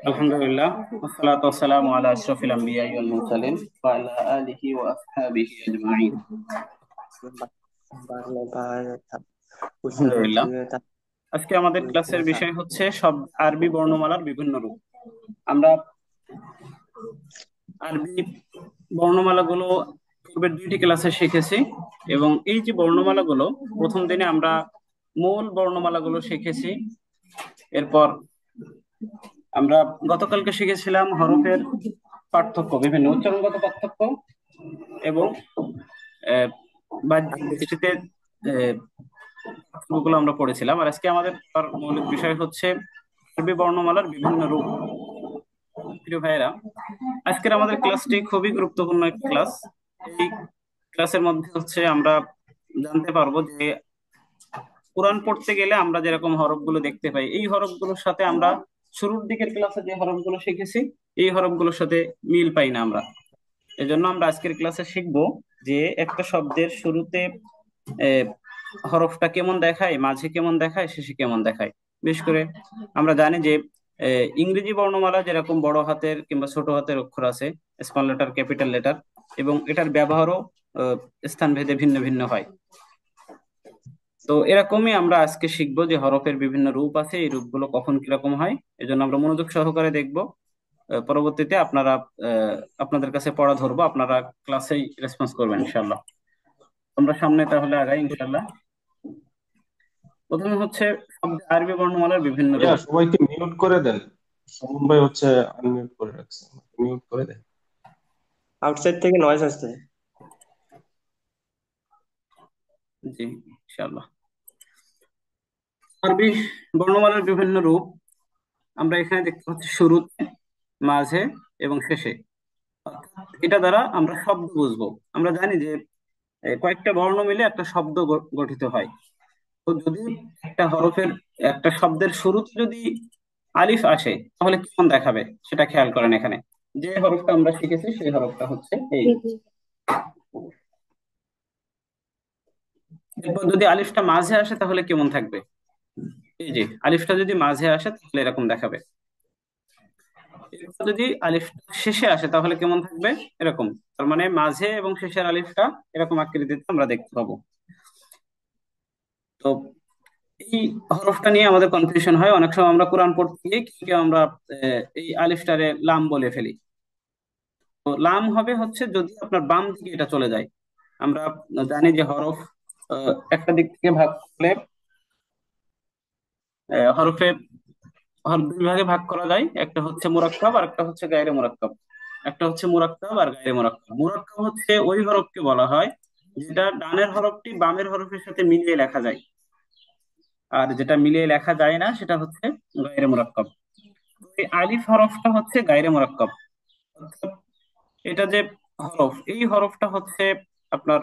আলহামদুলিল্লাহ, ওয়াসসালাতু ওয়াসসালামু আলা আশরাফিল আমবিয়াই ওয়াল মুরসালিন ওয়া আলা আলিহি ওয়া আসহাবিহি আজমাইন। আলহামদুলিল্লাহ, আজকে আমাদের ক্লাসের বিষয় হচ্ছে শব্দ আরবি বর্ণমালার বিভিন্ন রূপ। আমরা আরবি বর্ণমালাগুলো পূর্বের দুইটি ক্লাসে শিখেছি, এবং এই যে বর্ণমালাগুলো প্রথম দিনে আমরা মূল বর্ণমালাগুলো শিখেছি। এরপর আমরা গতকালকে শিখেছিলাম হরফের পার্থক্য, বিভিন্ন উচ্চারণগত পার্থক্য এবং আহ, বাহ্যিক দৃষ্টিতে পার্থক্যগুলো আমরা পড়েছিলাম। আর আজকে আমাদের পড়ার মৌলিক বিষয় হচ্ছে আরবি বর্ণমালার বিভিন্ন রূপ। প্রিয় ভাইয়েরা, আজকের আমাদের ক্লাসটি খুবই গুরুত্বপূর্ণ একটি ক্লাস। এই ক্লাসের মধ্যে হচ্ছে আমরা জানতে পারবো যে কোরআন পড়তে গেলে আমরা যেরকম হরফগুলো দেখতে পাই, এই হরফগুলোর সাথে আমরা শুরুর দিকের ক্লাসে যে হরফগুলো শিখেছি এই হরফগুলোর সাথে মিল পাই না আমরা। এজন্য আমরা আজকের ক্লাসে শিখবো যে একটা শব্দের শুরুতে আহ, হরফটা কেমন দেখায়, মাঝে কেমন দেখায়, শেষে কেমন দেখায়। বিশেষ করে আমরা জানি যে ইংরেজি বর্ণমালা যেরকম বড় হাতের কিংবা ছোট হাতের অক্ষর আছে, স্মল লেটার, ক্যাপিটাল লেটার, এবং এটার ব্যবহারও স্থানভেদে ভিন্ন ভিন্ন হয়। তো এরকমই আমরা আজকে শিখবো যে হরফের বিভিন্ন রূপ আছে, এই রূপগুলো কখন কিরকম হয়। এজন্য আমরা মনোযোগ সহকারে দেখবো। পরবর্তীতে আপনাদের কাছে পড়া ধরবো, আপনারা ক্লাসেই রেসপন্স করবেন ইনশাল্লাহ। আমরা সামনে তাহলে আগাই ইনশাল্লাহ। প্রথমে হচ্ছে শব্দ আরবি বর্ণমালার বিভিন্ন ভাইয়া রূপ। সবাইকে মিউট করে দেন। সুমন ভাই হচ্ছে আনমিউট করে রাখছে, মিউট করে দেন। আউটসাইড থেকে নয়েজ আসছে। জি, ইনশাল্লাহ। আরবি বর্ণমালার বিভিন্ন রূপ আমরা এখানে দেখতে পাচ্ছি শুরুতে, মাঝে এবং শেষে। অর্থাৎ এটা দ্বারা আমরা শব্দ বুঝবো। আমরা জানি যে কয়েকটা বর্ণ মিলে একটা শব্দ গঠিত হয়। তো যদি একটা হরফের, একটা শব্দের শুরুতে যদি আলিফ আসে তাহলে কেমন দেখাবে সেটা খেয়াল করেন। এখানে যে হরফটা আমরা শিখেছি সেই হরফটা হচ্ছে এই। এরপর যদি আলিফটা মাঝে আসে তাহলে কেমন থাকবে, এই যে আলিফটা যদি মাঝে আসে তাহলে এরকম দেখাবে। এরপর যদি আলিফটা শেষে আসে তাহলে কেমন থাকবে, এরকম। তার মানে মাঝে এবং শেষের আলিফটা এরকম আকৃতিতে আমরা দেখতে পাবো। তো এই হরফটা নিয়ে আমাদের কনফিউশন হয় অনেক সময়। আমরা কোরআন পড়তে গিয়ে কেউ কেউ আমরা এই আলিফটারে লাম বলে ফেলি। তো লাম হবে হচ্ছে যদি আপনার বাম দিকে এটা চলে যায়। আমরা জানি যে হরফ একটা দিক থেকে ভাগ করলে হরফে হরফ দুই ভাগে ভাগ করা যায়, একটা হচ্ছে মুরাক্কাব আর একটা হচ্ছে গায়রে মুরাক্কাব। একটা হচ্ছে মুরাক্কাব আর গায়রে মুরাক্কাব। মুরাক্কাব হচ্ছে ওই হরফকে বলা হয় যেটা ডানের হরফটি বামের হরফের সাথে মিলিয়ে লেখা যায়, আর যেটা মিলিয়ে লেখা যায় না সেটা হচ্ছে গায়রে মুরাক্কাব। এই আলিফ হরফটা হচ্ছে গায়রে মুরাক্কাব। অর্থাৎ এটা যে হরফ, এই হরফটা হচ্ছে আপনার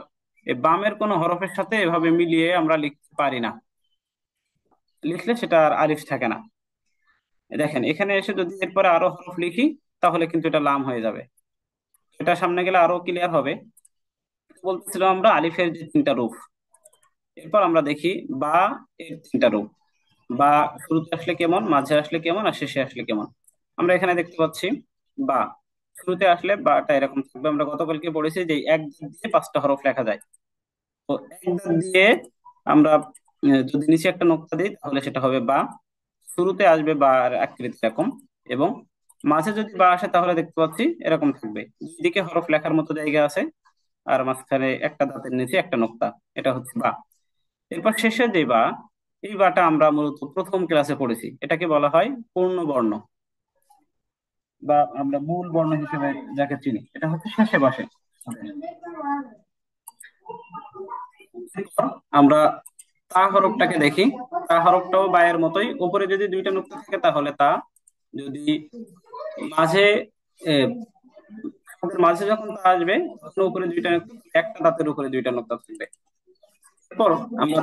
এই বামের কোনো হরফের সাথে এভাবে মিলিয়ে আমরা লিখতে পারি না। লিখলে সেটা আর আলিফ থাকে না। দেখেন এখানে এসে যদি এরপরে আরো হরফ লিখি তাহলে কিন্তু এটা লাম হয়ে যাবে। এটা সামনে গেলে আরো ক্লিয়ার হবে। বলতেছিলাম আমরা আলিফের যে তিনটা রূপ। এরপর আমরা দেখি বা এর তিনটা রূপ। বা শুরুতে আসলে কেমন, মাঝে আসলে কেমন, আর শেষে আসলে কেমন। আমরা এখানে দেখতে পাচ্ছি বা শুরুতে আসলে বাটা এরকম থাকবে। আমরা গতকালকে পড়েছি যে এক দাঁত দিয়ে পাঁচটা হরফ লেখা যায়। তো এক দাঁত দিয়ে আমরা যদি নিচে একটা নোক্তা দিই তাহলে সেটা হবে বা। শুরুতে আসবে বা আর আকৃতি এরকম, এবং মাঝে যদি বা আসে তাহলে দেখতে পাচ্ছি এরকম থাকবে। দুই দিকে হরফ লেখার মতো জায়গা আছে, আর মাঝখানে একটা দাঁতের নিচে একটা নোক্তা, এটা হচ্ছে বা। এরপর শেষে যে বা, এই বাটা আমরা মূলত প্রথম ক্লাসে পড়েছি। এটাকে বলা হয় পূর্ণ বর্ণ, বা আমরা মূল বর্ণ হিসেবে যাকে চিনি, এটা হচ্ছে শেষে বসে। আমরা তা হরফটাকে দেখি। তা হরফটাও বায়ের মতোই, উপরে যদি দুইটা নোক্তা থাকে তাহলে তা, যদি মাঝে আহ, আমাদের মাঝে যখন তা আসবে তখন উপরে দুইটা নোক্তা, একটা দাঁতের উপরে দুইটা নোক্তা থাকবে। এরপর আমরা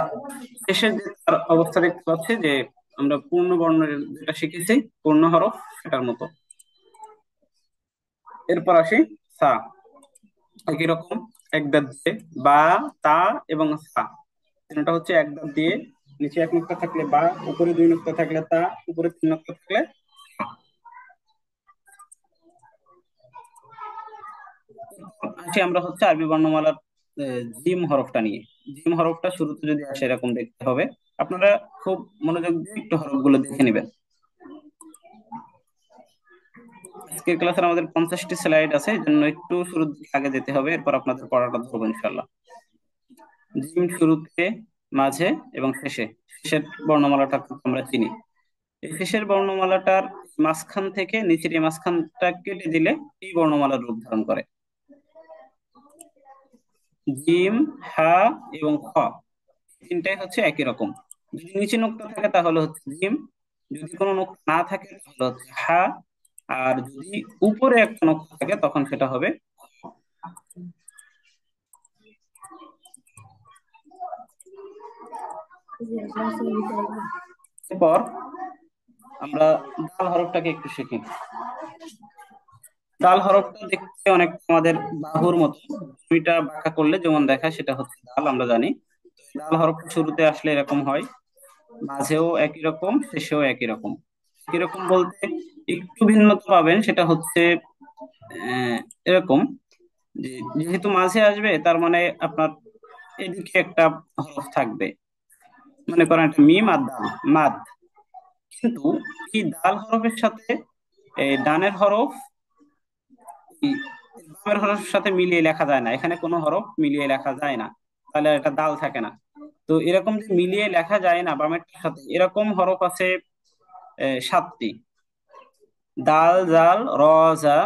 শেষের যে তার অবস্থা দেখতে পাচ্ছি যে আমরা পূর্ণ বর্ণের যেটা শিখেছি, পূর্ণ হরফ সেটার মতো। এরপর আসি সা। একই রকম এক দাঁত দিয়ে বা, তা এবং সা, তিনটা হচ্ছে এক দাঁত দিয়ে। নিচে এক নোক্তা থাকলে বা, উপরে দুই নোক্তা থাকলে তা, উপরে তিন নোক্তা থাকলে সা। আসি আমরা হচ্ছে আরবি বর্ণমালার জিম হরফটা নিয়ে। জিম হরফটা শুরুতে যদি আসে এরকম দেখতে হবে। আপনারা খুব মনোযোগ দিয়ে একটু হরফগুলো দেখে নেবেন। আজকের ক্লাসের আমাদের 50টি স্লাইড আছে, এই জন্য একটু শুরুর দিকে আগে যেতে হবে, এরপর আপনাদের পড়াটা ধরবো ইনশাল্লাহ। জিম শুরুতে, মাঝে এবং শেষে। শেষের বর্ণমালাটা আমরা চিনি। এই শেষের বর্ণমালাটার মাঝখান থেকে নিচের এই মাঝখানটা কেটে দিলে এই বর্ণমালার রূপ ধারণ করে। জিম, হা এবং খ, তিনটাই হচ্ছে একই রকম। যদি নিচে নোক্তা থাকে তাহলে হচ্ছে জিম, যদি কোনো নোক্তা না থাকে তাহলে হচ্ছে হা, আর যদি উপরে একটা নোক্তা থাকে তখন সেটা হবে। এরপর আমরা দাল হরফটাকে একটু শিখি। দাল হরফটা দেখতে অনেক আমাদের বাহুর মতো, দুইটা বাঁকা করলে যেমন দেখায় সেটা হচ্ছে দাল, আমরা জানি। দাল হরফটা শুরুতে আসলে এরকম হয়, মাঝেও একই রকম, শেষেও একই রকম। একই রকম বলতে একটু ভিন্নতা পাবেন, সেটা হচ্ছে এরকম যে যেহেতু মাঝে আসবে তার মানে আপনার এদিকে একটা হরফ থাকবে, মনে করেন একটা মিম আর দাল, মাদ। কিন্তু এই দাল হরফের সাথে এই ডানের হরফ এই বামের হরফের সাথে মিলিয়ে লেখা যায় না, এখানে কোনো হরফ মিলিয়ে লেখা যায় না, তাহলে এটা দাল থাকে না। তো এরকম যে মিলিয়ে লেখা যায় না বামেরটার সাথে, এরকম হরফ আছে 7টি। দাল, জাল, র, জা,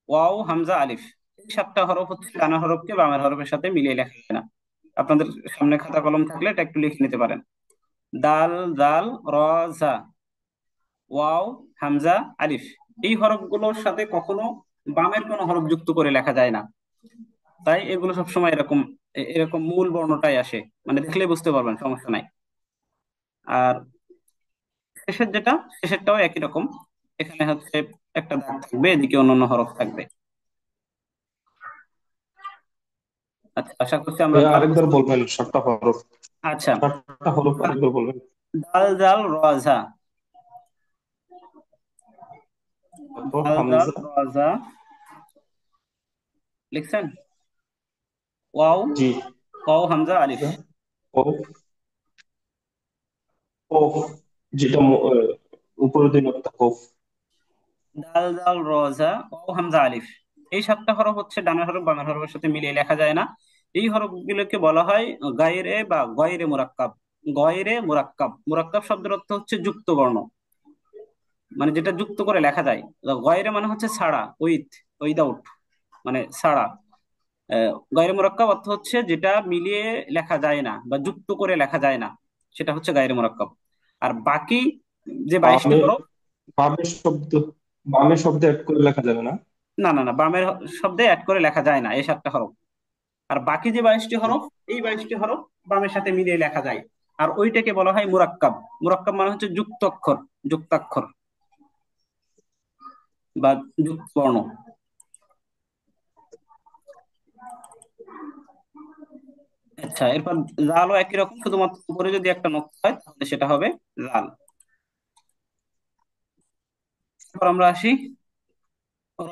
ওয়াও, হামজা, আলিফ। এই 7টা হরফ হচ্ছে ডানের হরফকে বামের হরফের সাথে মিলিয়ে লেখা যায় না। আপনাদের সামনে খাতা কলম থাকলে এটা একটু লিখে নিতে পারেন। দাল, জাল, র, জা, ওয়াও, হামজা, আলিফ। এই হরফগুলোর সাথে কখনো বামের কোনো হরফ যুক্ত করে লেখা যায় না। তাই এগুলো সবসময় এরকম এরকম মূল বর্ণটাই আসে, মানে দেখলেই বুঝতে পারবেন, সমস্যা নাই। আর শেষের যেটা, শেষেরটাও একই রকম। এখানে হচ্ছে একটা দাগ থাকবে, এদিকে অন্যান্য হরফ থাকবে। আচ্ছা, আশা করছি আমরা ভাইয়া দাল আরেকবার বুঝতে। বলবেন 7টা হরফ? আচ্ছা, 7টা হরফ আরেকবার বলবেন। দাল, জাল, র, ঝা। তারপর দাল, জাল, হামজা। র, ঝা, লিখছেন? ওয়াও, জি। ওয়াও, হামজা, আলিফ। হামজা, কফ, কফ, যেটা উপরের দিন একটা কফ। দাল, জাল, র, ঝা, ওয়াও, হামজা, আলিফ। এই 7টা হরফ হচ্ছে ডানের হরফ বামের হরফের সাথে মিলিয়ে লেখা যায় না। এই হরফগুলোকে বলা হয় গায়রে বা গয়রে মুরাক্কাব। গয়রে মুরাক্কাব, মুরাক্কাব শব্দের অর্থ হচ্ছে যুক্ত বর্ণ, মানে যেটা যুক্ত করে লেখা যায়। গয়রে মানে হচ্ছে ছাড়া, উইদাউট, মানে ছাড়া। গায়রে মুরাক্কাব অর্থ হচ্ছে যেটা মিলিয়ে লেখা যায় না বা যুক্ত করে লেখা যায় না, সেটা হচ্ছে গায়রে মুরাক্কাব। আর বাকি যে 22টি বামে, হরফ, বামে শব্দ, বামে শব্দ অ্যাড করে লেখা যাবে না? না না না, বামের শব্দে অ্যাড করে লেখা যায় না এই 7টা হরফ। আর বাকি যে 22টি জি। হরফ, এই 22টি হরফ বামের সাথে মিলিয়ে লেখা যায়। আর ওইটাকে বলা হয় মুরাক্কাব। মুরাক্কাব মানে হচ্ছে যুক্ত অক্ষর, যুক্তাক্ষর বা যুক্ত বর্ণ। আচ্ছা, এরপর জালও একই রকম, শুধুমাত্র উপরে যদি একটা নক্তা হয় তাহলে সেটা হবে জাল। এরপর আমরা আসি র।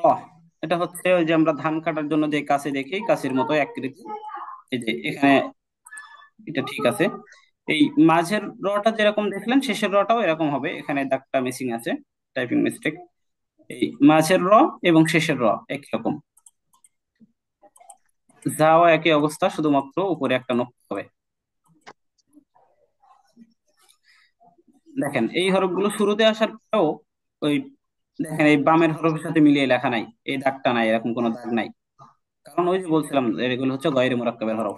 এটা হচ্ছে ওই যে আমরা ধান কাটার জন্য যে কাছে দেখি, কাছির মতো আকৃতি। এই যে এখানে এটা ঠিক আছে। এই মাঝের রটা যেরকম দেখলেন শেষের রটাও এরকম হবে, এখানে দাগটা মিসিং আছে, টাইপিং মিস্টেক। এই মাঝের র এবং শেষের র একই রকম। যাও একই অবস্থা, শুধুমাত্র উপরে একটা নক্তা হবে। দেখেন এই হরফগুলো শুরুতে আসার পরেও ওই, দেখেন এই বামের হরফের সাথে মিলিয়ে লেখা নাই, এই দাগটা নাই, এরকম কোনো দাগ নাই। কারণ ওই যে বলছিলাম যে এগুলো হচ্ছে গয়রে মুরাক্কাবের হরফ।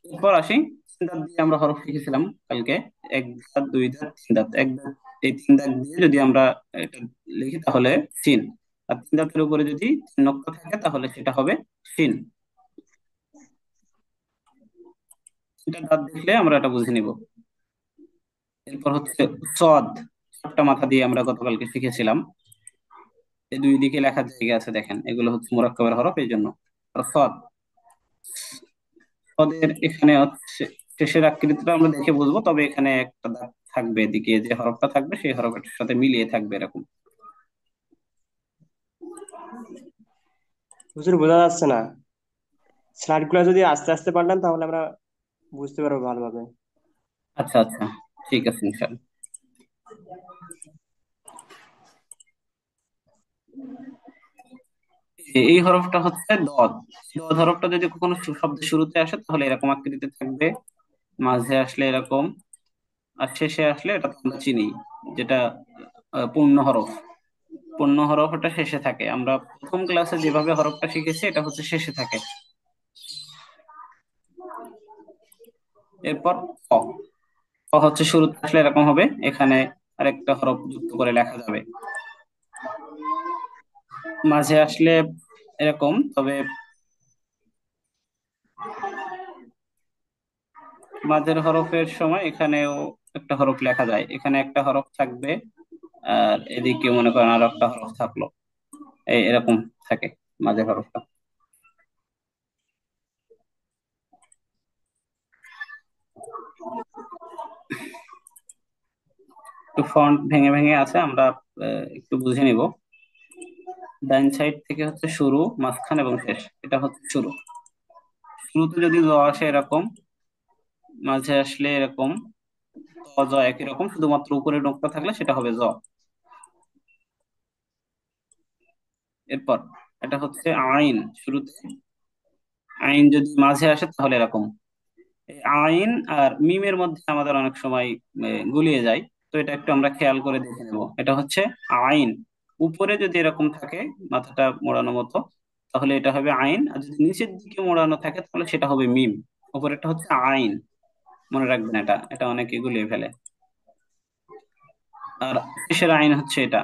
এরপর আসি তিন দাঁত দিয়ে আমরা হরফ লিখেছিলাম কালকে। এক দাঁত, দুই দাঁত, তিন দাঁত। এক দাঁত, এই তিন দাঁত দিয়ে যদি আমরা এটা লিখি তাহলে সিন। আর তিন দাঁতের উপরে যদি তিন নক্তা থাকে তাহলে সেটা হবে সিন। তিনটা দাঁত দেখলে আমরা এটা বুঝে নিব। এরপর হচ্ছে সদ, 4টা মাথা দিয়ে আমরা গতকালকে শিখেছিলাম। এই দুই দিকে লেখার জায়গা আছে, দেখেন এগুলো হচ্ছে মুরাক্কাবের হরফ, এই জন্য। আর সদ, সদের এখানে হচ্ছে শেষের আকৃতিটা আমরা দেখে বুঝবো, তবে এখানে একটা দাগ থাকবে, এদিকে যে হরফটা থাকবে সেই হরফের সাথে মিলিয়ে থাকবে এরকম। হুজুর বোঝা যাচ্ছে না। স্লাইড গুলো যদি আস্তে আস্তে পাল্টান তাহলে আমরা বুঝতে পারবো ভালোভাবে। আচ্ছা আচ্ছা, ঠিক আছে ইনশাল্লাহ। এই হরফটা হচ্ছে দদ। দদ হরফটা যদি কোনো শব্দের শুরুতে আসে তাহলে এরকম আকৃতিতে থাকবে, মাঝে আসলে এরকম, আর শেষে আসলে এটা তো আমরা চিনি, যেটা পূর্ণ হরফ। পূর্ণ হরফ ওটা শেষে থাকে, আমরা প্রথম ক্লাসে যেভাবে হরফটা শিখেছি এটা হচ্ছে শেষে থাকে। এরপর ক। ক হচ্ছে শুরুতে আসলে এরকম হবে, এখানে আরেকটা হরফ যুক্ত করে লেখা যাবে। মাঝে আসলে এরকম, তবে মাঝের হরফের সময় এখানেও একটা হরফ লেখা যায়, এখানে একটা হরফ থাকবে, আর এদিকে মনে করেন আরো একটা হরফ থাকলো, এই এরকম থাকে মাঝের হরফটা। একটু ফন্ট ভেঙে ভেঙে আছে, আমরা একটু বুঝে নিব। ডাইন সাইড থেকে হচ্ছে শুরু, মাঝখান এবং শেষ, এটা হচ্ছে শুরু। শুরুতে যদি জ আসে এরকম, মাঝে আসলে এরকম, ত জ একই রকম, শুধুমাত্র উপরে নোক্তা থাকলে সেটা হবে জ। এরপর এটা হচ্ছে আইন। শুরুতে আইন যদি মাঝে আসে তাহলে এরকম। এই আইন আর মিমের মধ্যে আমাদের অনেক সময় গুলিয়ে যায়, তো এটা একটু আমরা খেয়াল করে দেখে নেব। এটা হচ্ছে আইন, উপরে যদি এরকম থাকে মাথাটা মোড়ানো মতো তাহলে এটা হবে আইন, আর যদি নিচের দিকে মোড়ানো থাকে তাহলে সেটা হবে মিম। উপরেরটা হচ্ছে আইন, মনে রাখবেন, এটা এটা অনেকে গুলিয়ে ফেলে। আর শেষের আইন হচ্ছে এটা,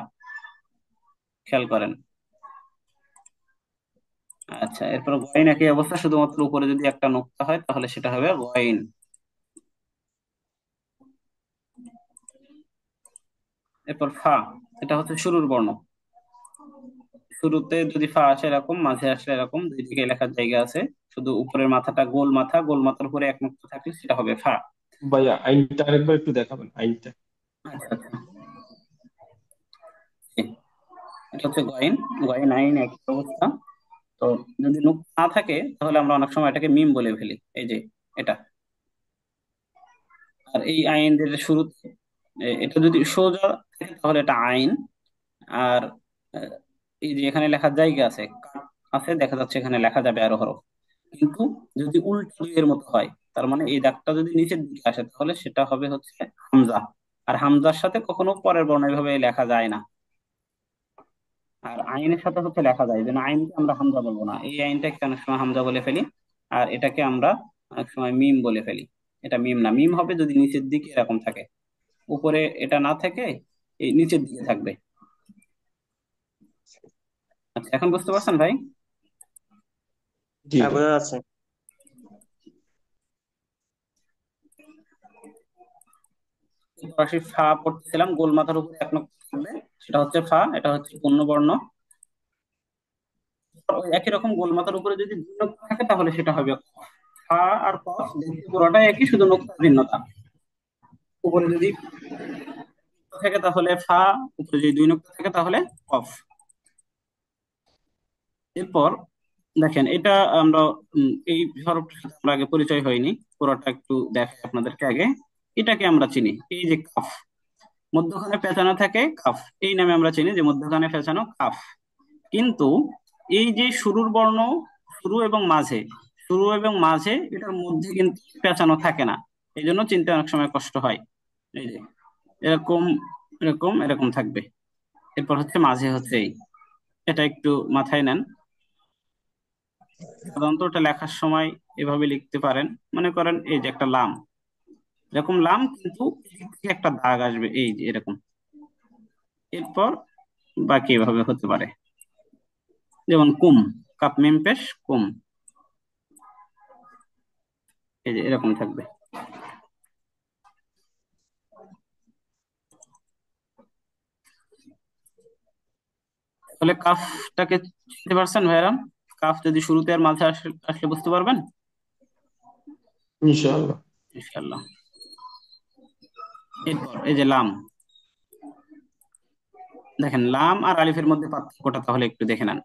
খেয়াল করেন। আচ্ছা, এরপর গয়েন একই অবস্থা, শুধুমাত্র উপরে যদি একটা নোক্তা হয় তাহলে সেটা হবে গয়েন। এরপর ফা, এটা হচ্ছে শুরুর বর্ণ। শুরুতে যদি ফা আসে এরকম, মাঝে আসলে এরকম, দুই দিকে লেখার জায়গা আছে, শুধু উপরের মাথাটা গোল মাথা, গোল মাথার উপরে এক নোক্তা থাকলে সেটা হবে ফা। ভাইয়া আইনটা আরেকবার একটু দেখাবেন, আইনটা। আচ্ছা আচ্ছা, জি। এটা হচ্ছে গয়েন। গয়েন আইন একই অবস্থা। তো যদি নোক্তা না থাকে তাহলে আমরা অনেক সময় এটাকে মিম বলে ফেলি, এই যে এটা। আর এই আইন যেটা শুরুতে, এটা যদি সোজা থাকে তাহলে এটা আইন। আর আহ, এই যে এখানে লেখার জায়গা আছে, কাট আছে, দেখা যাচ্ছে এখানে লেখা যাবে আরো হরফ। কিন্তু যদি উল্টো দুইয়ের মতো হয়, তার মানে এই দাগটা যদি নিচের দিকে আসে তাহলে সেটা হবে হচ্ছে হামজা। আর হামজার সাথে কখনো পরের বর্ণ এভাবে লেখা যায় না। আর আইনের সাথে হচ্ছে লেখা যায়, যেন আইনকে আমরা হামজা বলবো না, এই আইনটাকে অনেক সময় হামজা বলে ফেলি, আর এটাকে আমরা অনেক সময় মিম বলে ফেলি। এটা মিম না, মিম হবে যদি নিচের দিকে এরকম থাকে, উপরে এটা না থেকে এই নিচের দিকে থাকবে। আচ্ছা, এখন বুঝতে পারছেন ভাই? জি হ্যাঁ ভাই। বোঝা যাচ্ছে। পাশে ফা পড়তেছিলাম, গোল মাথার উপরে এক নক্ষ থাকবে, সেটা হচ্ছে ফা, এটা হচ্ছে পূর্ণবর্ণ। ওই একই রকম গোল মাথার উপরে যদি দুই নক্ষ থাকে তাহলে সেটা হবে কফ। ফা আর কফ দেখতে পুরোটাই একই, শুধু নক্তার ভিন্নতা। উপরে যদি থাকে তাহলে ফা, উপরে যদি দুই নক্ষ থাকে তাহলে কফ। এরপর দেখেন এটা আমরা এই হরফটার সাথে আমরা আগে পরিচয় হয়নি, পুরোটা একটু দেখাই আপনাদেরকে আগে। এটাকে আমরা চিনি, এই যে কাফ, মধ্যখানে পেঁচানো থাকে কাফ, এই নামে আমরা চিনি যে মধ্যখানে পেঁচানো কাফ। কিন্তু এই যে শুরুর বর্ণ, শুরু এবং মাঝে, শুরু এবং মাঝে এটার মধ্যে কিন্তু পেঁচানো থাকে না, এই জন্য চিনতে অনেক সময় কষ্ট হয়। এই যে এরকম, এরকম এরকম থাকবে। এরপর হচ্ছে মাঝে হচ্ছে এই, এটা একটু মাথায় নেন। সাধারণত ওটা লেখার সময় এভাবে লিখতে পারেন, মনে করেন এই যে একটা লাম, এরকম লাম, কিন্তু এদিক থেকে একটা দাগ আসবে এই যে এরকম। এরপর বাকি এভাবে হতে পারে, যেমন কুম, কাপ মিম পেশ কুম, এই যে এরকম থাকবে। তাহলে কাফটাকে চিনতে পারছেন ভাইরা? কাফ যদি শুরুতে আর মাঝে আসলে বুঝতে পারবেন ইনশাআল্লাহ। ইনশাআল্লাহ। এরপর এই যে লাম, দেখেন লাম আর আলিফের মধ্যে পার্থক্যটা তাহলে একটু দেখে নেন।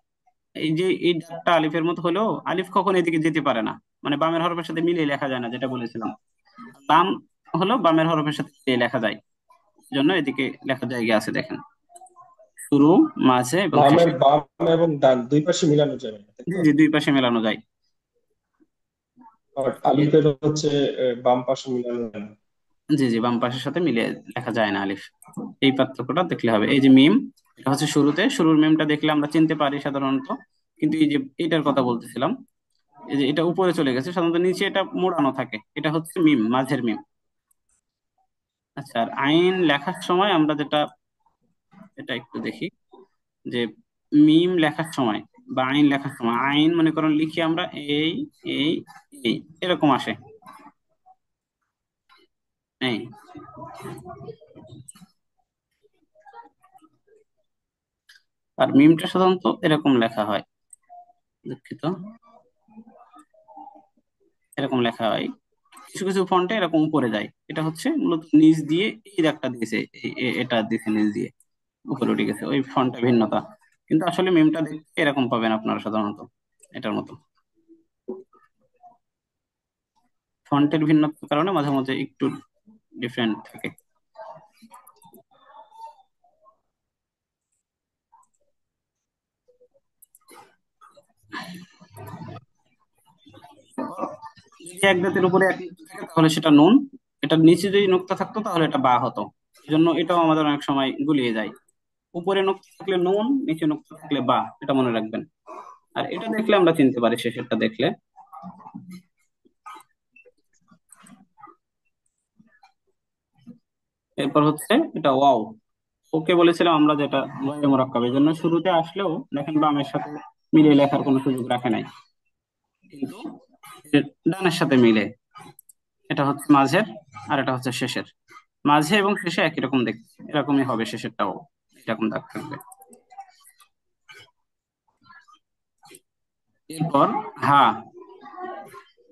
এই যে এই দাগটা আলিফের মতো হলেও আলিফ কখন এদিকে যেতে পারে না, মানে বামের হরফের সাথে মিলিয়ে লেখা যায় না, যেটা বলেছিলাম। লাম হলো বামের হরফের সাথে মিলিয়ে লেখা যায়, জন্য এদিকে লেখার জায়গা আছে দেখেন, শুরু, মাঝে এবং লামের শেষে। বাম এবং ডান দুই পাশে মিলানো যাবে না, তাই জি তো? জি, দুই পাশে মেলানো যায়। আর এ- আলিফের হচ্ছে বাম পাশে মিলানো যায় না। জি জি, বাম পাশের সাথে মিলিয়ে লেখা যায় না আলিফ। এই পার্থক্যটা দেখলে হবে। এই যে মিম, এটা হচ্ছে শুরুতে, শুরুর মিমটা দেখলে আমরা চিনতে পারি সাধারণত, কিন্তু এই যে এটার কথা বলতেছিলাম, এই যে এটা উপরে চলে গেছে, সাধারণত নিচে এটা মোড়ানো থাকে, এটা হচ্ছে মিম, মাঝের মিম। আচ্ছা, আর আইন লেখার সময় আমরা যেটা, এটা একটু দেখি, যে মিম লেখার সময় বা আইন লেখার সময়, আইন মনে করেন লিখি আমরা এই এই এই, এরকম আসে, এই। আর মিমটা সাধারণত এরকম লেখা হয়, দুঃখিত, এরকম লেখা হয়। কিছু কিছু ফন্টে এরকম উপরে যায়, এটা হচ্ছে মূলত নিচ দিয়ে এই দাগটা দিয়েছে, এটা দিয়েছে নিচ দিয়ে, উপরে উঠে গেছে, ওই ফন্টটা ভিন্নতা। কিন্তু আসলে মিমটা দেখতে এরকম পাবেন আপনারা সাধারণত, এটার মতো। ফন্টের ভিন্নতার কারণে মাঝে মাঝে একটু ডিফারেন্ট থাকে। যদি এক দাঁতের উপরে এক নুক্তা থাকে তাহলে সেটা নুন, এটার নিচে যদি নুক্তা থাকতো তাহলে এটা বা হতো। এই জন্য এটাও আমাদের অনেক সময় গুলিয়ে যায়। উপরে নুক্তা থাকলে নুন, নিচে নুক্তা থাকলে বা, এটা মনে রাখবেন। আর এটা দেখলে আমরা চিনতে পারি, শেষেরটা দেখলে। এরপর হচ্ছে এটা ওয়াও, ওকে বলেছিলাম আমরা যেটা ওয়াও মোরাক্কাব, এই জন্য শুরুতে আসলেও দেখেন বামের সাথে মিলিয়ে লেখার কোনো সুযোগ রাখে নাই, কিন্তু ডানের সাথে মিলে। এটা হচ্ছে মাঝের, আর এটা হচ্ছে শেষের। মাঝে এবং শেষে একই রকম দেখতে, এরকমই হবে শেষেরটাও, এরকম দাগ থাকবে। এরপর হা,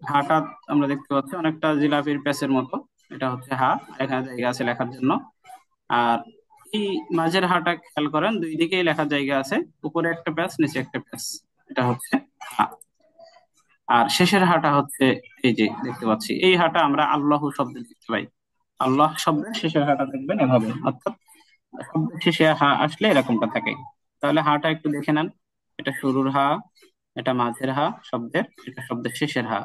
হাটা আমরা দেখতে পাচ্ছি অনেকটা জিলাপির প্যাচের মতো, এটা হচ্ছে হা, এখানে জায়গা আছে লেখার জন্য। আর এই মাঝের হাটা খেয়াল করেন, দুই দিকেই লেখার জায়গা আছে, উপরে একটা প্যাচ নিচে একটা প্যাচ, এটা হচ্ছে হা। আর শেষের হাটা হচ্ছে এই যে দেখতে পাচ্ছি, এই হাটা আমরা আল্লাহ শব্দে দেখতে পাই। আল্লাহ শব্দের শেষের হাটা দেখবেন এভাবে, অর্থাৎ শব্দের শেষে হা আসলে এরকমটা থাকে। তাহলে হাটা একটু দেখে নেন, এটা শুরুর হা, এটা মাঝের হা শব্দের, এটা শব্দের শেষের হা।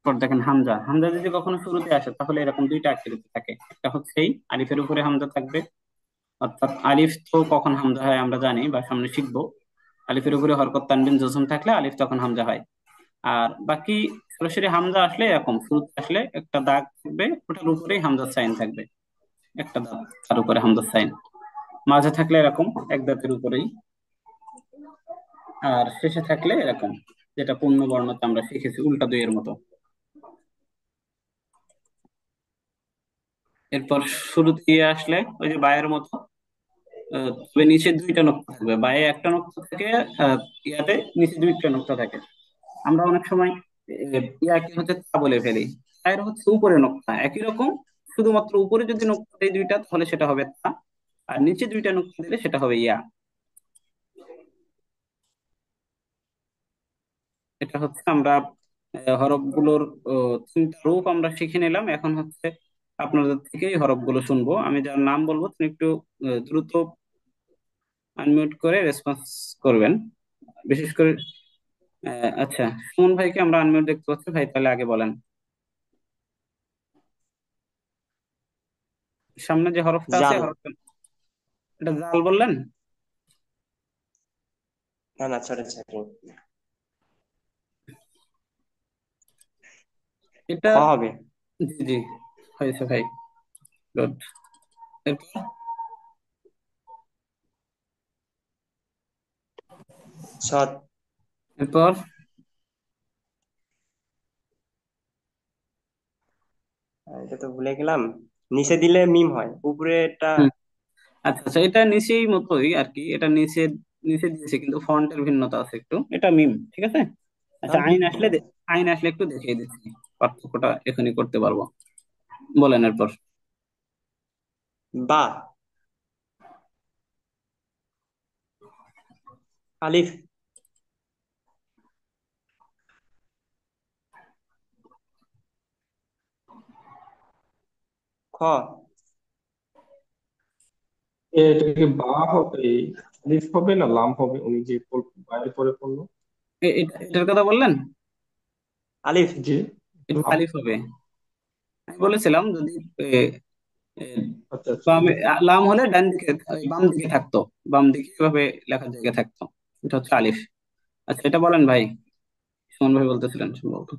পর দেখেন হামজা, হামজা যদি কখনো শুরুতে আসে তাহলে এরকম দুইটা আকৃতি থাকে, একটা হচ্ছে এই আলিফের উপরে হামজা থাকবে, অর্থাৎ আলিফ তো কখন হামজা হয় আমরা জানি বা সামনে শিখবো। আলিফের উপরে হরকত তানবিন জজম থাকলে আলিফ তখন হামজা হয়। আর বাকি সরাসরি হামজা আসলে এরকম, শুরুতে আসলে একটা দাগ থাকবে, ওটার উপরেই হামজার সাইন থাকবে, একটা দাগ, তার উপরে হামজার সাইন। মাঝে থাকলে এরকম এক দাঁতের উপরেই, আর শেষে থাকলে এরকম, যেটা পূর্ণ বর্ণতে আমরা শিখেছি উল্টা দুইয়ের মতো। এরপর শুরুতে ইয়ে আসলে ওই যে বায়ের মতো, তবে নিচে দুইটা নকশা থাকবে, বায়ে একটা নকশা থাকে, ইয়াতে নিচে দুইটা নকশা থাকে। আমরা অনেক সময় ইয়াকে হচ্ছে তা বলে ফেলি, এর হচ্ছে উপরে নকশা একই রকম, শুধুমাত্র উপরে যদি নকশা দেয় দুইটা তাহলে সেটা হবে তা, আর নিচে দুইটা নকশা দিলে সেটা হবে ইয়া। এটা হচ্ছে আমরা হরফগুলোর তিনটা রূপ আমরা শিখে নিলাম। এখন হচ্ছে আপনাদের থেকেই হরফগুলো শুনবো, আমি যার নাম বলবো তুমি একটু দ্রুত আনমিউট করে রেসপন্স করবেন, বিশেষ করে আচ্ছা, সুমন ভাইকে আমরা আনমিউট দেখতে পাচ্ছি, ভাই তাহলে আগে বলেন। সামনে যে হরফটা আছে জাল। হরফটা, এটা জাল বললেন? না না, সরি সরি। এটা, খ হবে। জি জি, হয়েছে ভাই, গুড। এরপর, সৎ। এরপর এটা তো ভুলে গেলাম। নিচে দিলে মিম হয়, উপরে এটা। হুম, আচ্ছা আচ্ছা, এটা নিচেই মতোই আর কি, এটা নিচে, নিচে দিয়েছে কিন্তু ফন্টের ভিন্নতা আছে একটু, এটা মিম, ঠিক আছে। আচ্ছা, তাহলে আইন আসলে আইন আসলে একটু দেখিয়ে দিচ্ছি, পার্থক্যটা এখনই করতে পারবো, বলেন এরপর। বা। আলিফ। খ। এটা কি বা হবে, আলিফ হবে না লাম হবে? উনি যে বাইরে পরে পড়লো। এটার কথা বললেন? আলিফ। জি। এটা লাম। আলিফ হবে। আমি বলেছিলাম যদি এ, এ, আচ্ছা আচ্ছা। লাম হলে ডান দিকে বাম দিকে থাকতো, বাম দিকে এভাবে লেখার জায়গায় থাকতো। এটা হচ্ছে আলিফ। আচ্ছা, এটা বলেন ভাই। সুমন ভাই বলতেছিলেন সম্ভবত।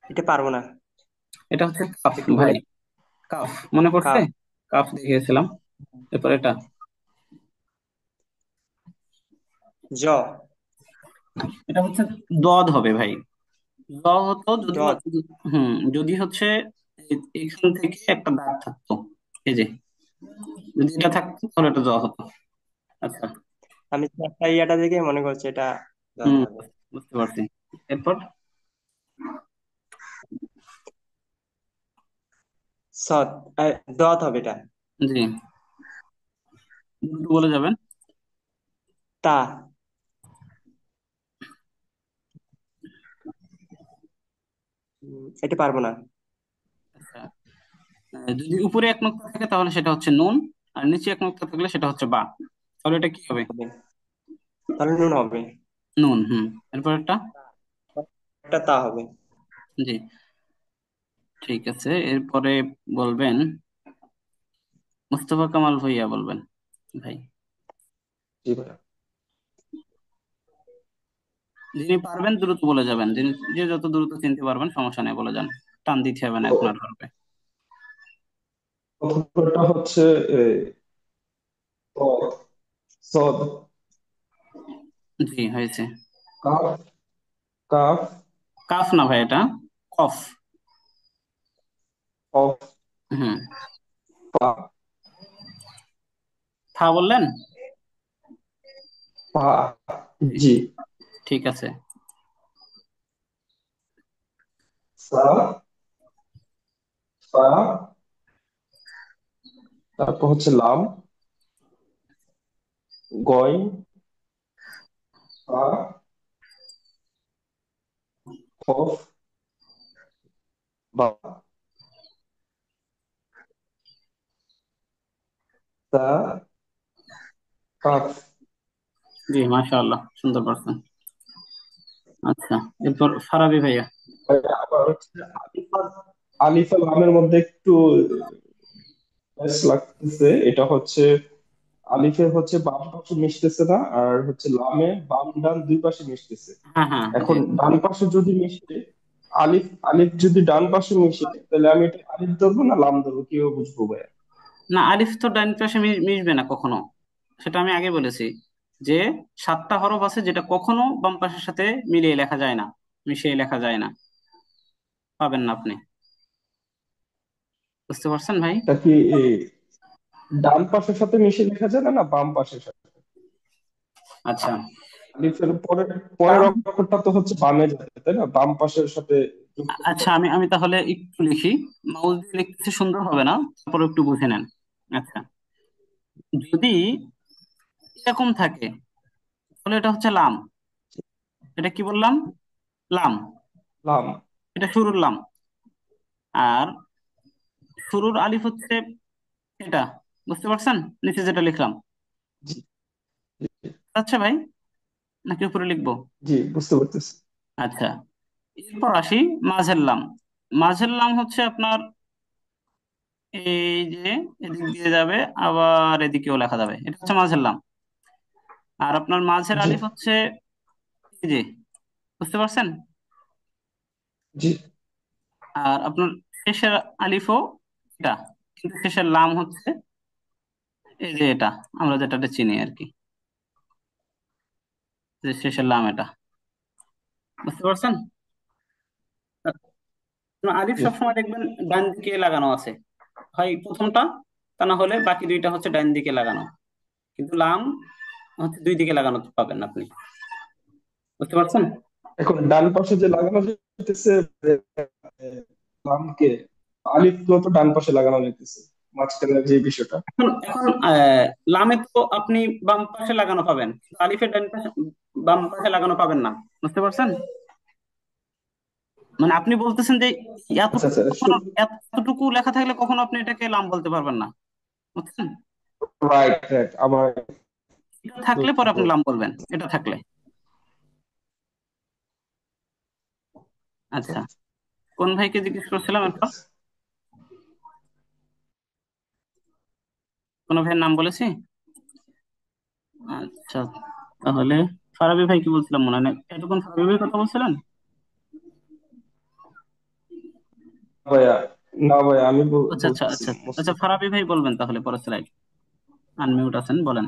এটা পারবো না। এটা হচ্ছে কাফ একটু বলে। ভাই। কাফ মনে পড়ছে? কাফ। কাফ দেখিয়েছিলাম। এরপর এটা জ। এটা হচ্ছে দদ হবে ভাই। দ হতো যদি ডট। যদি হচ্ছে এখান থেকে একটা দাগ থাকতো, এই যে, যদি এটা থাকতো তাহলে এটা দ হতো। আচ্ছা। আমি তো একটা ইয়াটা দেখে মনে করছি এটা ডট হুম, হবে। বুঝতে পারছি। এরপর সৎ। দত হবে এটা। জি, একটু বলে যাবেন। তা। এটা পারবো না। আচ্ছা, যদি উপরে এক নক্তা থাকে তাহলে সেটা হচ্ছে নুন, আর নিচে এক নক্তা থাকলে সেটা হচ্ছে বা। তাহলে এটা কি হবে? হবে। তাহলে নুন হবে। নুন। এরপর একটা এটা তা হবে। জি, ঠিক আছে। এরপরে বলবেন মুস্তফা কামাল ভুঁইয়া বলবেন ভাই। জি ভাইয়া। যিনি পারবেন দ্রুত বলে যাবেন, যিনি যে যত দ্রুত চিনতে পারবেন সমস্যা নেই, বলে যান। টান দিতে হবে না তো এখন আর পারবে। প্রথমটা হচ্ছে এ, সদ। সদ। জি, হয়েছে। কাফ। কাফ। কাফ না ভাই, এটা কফ। অফ। হুম। পা। থা বললেন? পা। জি, জি। ঠিক আছে। সা। সা। তারপর হচ্ছে লাম। গয়। সা। খফ। বা। তা। কাফ। জি, মাশাআল্লাহ, সুন্দর পারছেন। আচ্ছা, এরপর ফারাবি ভাইয়া। আবার হচ্ছে আলিফ আর লামের মধ্যে একটু বেশ লাগতেছে। এটা হচ্ছে আলিফে হচ্ছে বাম পাশে মিশতেছে না, আর হচ্ছে লামে বাম ডান দুই পাশে মিশতেছে। হ্যাঁ, জি। এখন ডান পাশে যদি মিশে, আলিফ আলিফ যদি ডান পাশে মিশে, তাহলে আমি এটা আলিফ ধরবো না লাম ধরবো, কিভাবে বুঝবো ভাইয়া? না, আলিফ তো ডান পাশে মিশবে না কখনো। সেটা আমি আগে বলেছি যে 7টা হরফ আছে যেটা কখনো বাম পাশের সাথে মিলিয়ে লেখা যায় না, মিশিয়ে লেখা যায় না। পাবেন না আপনি। বুঝতে পারছেন ভাই? এটা কি ডান পাশের সাথে মিশে লেখা যায় না, না বাম পাশের সাথে? আচ্ছা। আলিফের পরের ডান। অক্ষরটা তো হচ্ছে বামে যাবে, তাই না? বাম পাশের সাথে যুক্ত হতে আচ্ছা, হবে। আমি আমি তাহলে একটু লিখি। মাউস দিয়ে লিখতেছি সুন্দর হবে না, তারপরে একটু বুঝে নেন। আচ্ছা, যদি এরকম থাকে তাহলে এটা হচ্ছে লাম। এটা কি বললাম? লাম। লাম। এটা শুরুর লাম। আর শুরুর আলিফ হচ্ছে এটা। বুঝতে পারছেন? নিচে যেটা লিখলাম। জি। জি। আচ্ছা ভাই, নাকি উপরে লিখবো? জি, বুঝতে পারতেছি। আচ্ছা, এরপর আসি মাঝের লাম। মাঝের লাম হচ্ছে আপনার এই যে এদিক দিয়ে যাবে, আবার এদিকেও লেখা যাবে, এটা হচ্ছে মাঝের লাম। আর আপনার মাঝের জি। আলিফ হচ্ছে এই যে, বুঝতে পারছেন? জি। আর আপনার শেষের আলিফও এটা, কিন্তু শেষের লাম হচ্ছে এই যে এটা, আমরা যেটাতে চিনি আর কি, যে শেষের লাম এটা। বুঝতে পারছেন? আপনার আলিফ জি। সবসময় দেখবেন ডান দিকে লাগানো আছে, হয় প্রথমটা, তা না হলে বাকি দুইটা হচ্ছে ডান দিকে লাগানো। কিন্তু লাম হচ্ছে দুই দিকে লাগানো পাবেন আপনি। বুঝতে পারছেন? এখন ডান পাশে যে লাগানো যেতেছে লামকে, আলিফ গুলো তো ডান পাশে লাগানো যেতেছে। মাঝখানে যে বিষয়টা। এখন এখন লামে তো আপনি বাম পাশে লাগানো পাবেন, কিন্তু আলিফের ডান পাশে, বাম পাশে লাগানো পাবেন না। বুঝতে পারছেন? মানে আপনি বলতেছেন যে আচ্ছা এতটুকু আচ্ছা, কখনো, এতটুকু লেখা থাকলে কখনো আপনি এটাকে লাম বলতে পারবেন না। বুঝছেন? রাইট রাইট, আমার এটা থাকলে পরে আপনি লাম বলবেন, এটা থাকলে। আচ্ছা, কোন ভাইকে জিজ্ঞেস করছিলাম ঠিক এরপর? আছে। কোন ভাইয়ের নাম বলেছি? আচ্ছা, তাহলে ফারাবি ভাই কি বলছিলাম মনে নেই, এতক্ষণ ফারাবি ভাই কথা বলছিলেন। ভাইয়া, না ভাইয়া, আমি আচ্ছা আচ্ছা আচ্ছা বলতেছিলাম আচ্ছা, মোস্তফা। ফারাবি ভাই বলবেন তাহলে পরের স্লাইড। আনমিউট আছেন, বলেন।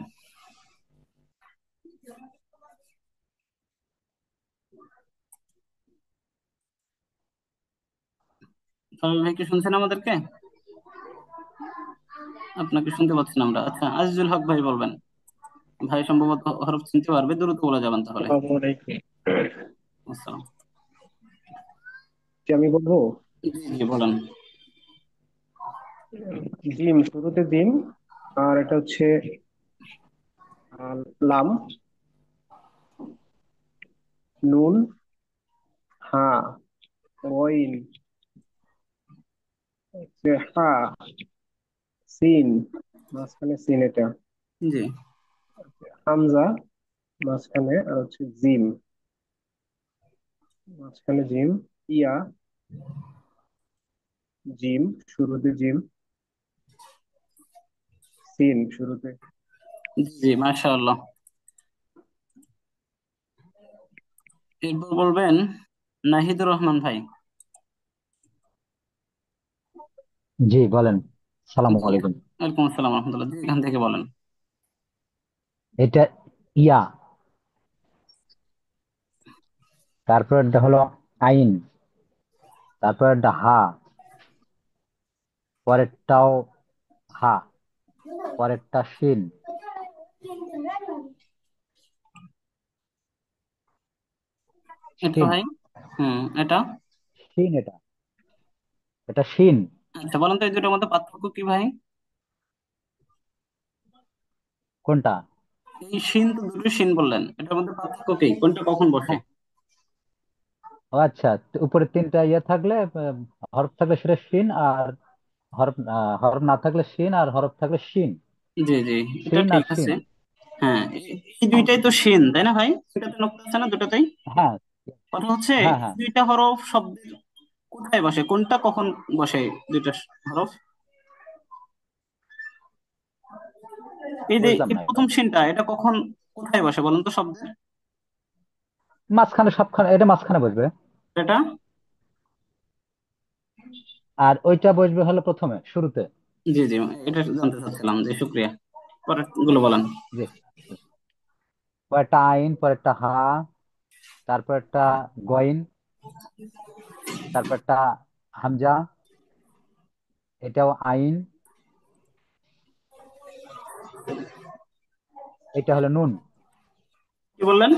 ফারাবি ভাই কি শুনছেন আমাদেরকে? আপনাকে শুনতে পাচ্ছি না আমরা। আচ্ছা, আজিজুল হক ভাই বলবেন। ভাই সম্ভবত হরফ চিনতে পারবে, দ্রুত বলে যাবেন তাহলে। আসসালামু আলাইকুম। আসসালাম। কি আমি বলবো? জি জি, বলেন। জিম, শুরুতে জিম। আর এটা হচ্ছে লাম, নুন, হা, ওয়াইন, হচ্ছে হা, সিন, মাঝখানে সিন এটা, জি হামজা মাঝখানে, আর হচ্ছে জিম, মাঝখানে জিম, ইয়া, জিম, শুরুতে জিম, সিন শুরুতে। জি জি, মাশাআল্লাহ। এরপর বলবেন নাহিদুর রহমান ভাই। জি বলেন। সালাম জি, আলাইকুম। ওয়ালাইকুম আসসালাম রহমতুল্লাহ, জি এখান থেকে বলেন। এটা ইয়া, তারপর এটা হলো আইন, তারপর এটা হা, পরেরটাও হা, পরেরটা শিন, এটা শিন, ভাই, এটা। শিন, এটা এটা শিন। আচ্ছা, বলেন তো এই দুটোর মধ্যে পার্থক্য কি ভাই? কোনটা? এই শিন তো দুটো শিন বললেন, এটার মধ্যে পার্থক্য কি, কোনটা কখন বসে? হ্যাঁ, ও আচ্ছা, তো উপরে তিনটা ইয়ে থাকলে হরফ থাকলে সেটা শিন, আর হরফ হরফ না থাকলে শিন, আর হরফ থাকলে শিন। জি জি, এটা শিন আর ঠিক শিন। আছে। হ্যাঁ, এই দুইটাই তো শিন, তাই না ভাই? এটাতে নোক্তা আছে না দুটাতেই? হ্যাঁ কথা হচ্ছে হ্যাঁ এই হ্যাঁ, দুইটা হরফ শব্দের কোথায় বসে, কোনটা কখন বসে, দুইটা হরফ। এই যে বুঝলাম এই না এটা। প্রথম শিনটা, এটা কখন কোথায় বসে বলেন তো শব্দের? মাঝখানে, সবখানে, এটা মাঝখানে বসবে। এটা। আর ওইটা বসবে হলো প্রথমে, শুরুতে। জি জি, এটা জানতে চাচ্ছিলাম, জি শুক্রিয়া। পরের গুলো বলেন। জি, পরেরটা আইন, পরেরটা হা, তারপরটা গইন, তারপরটা হামজা, এটাও আইন, এটা হলো নুন। কি বললেন?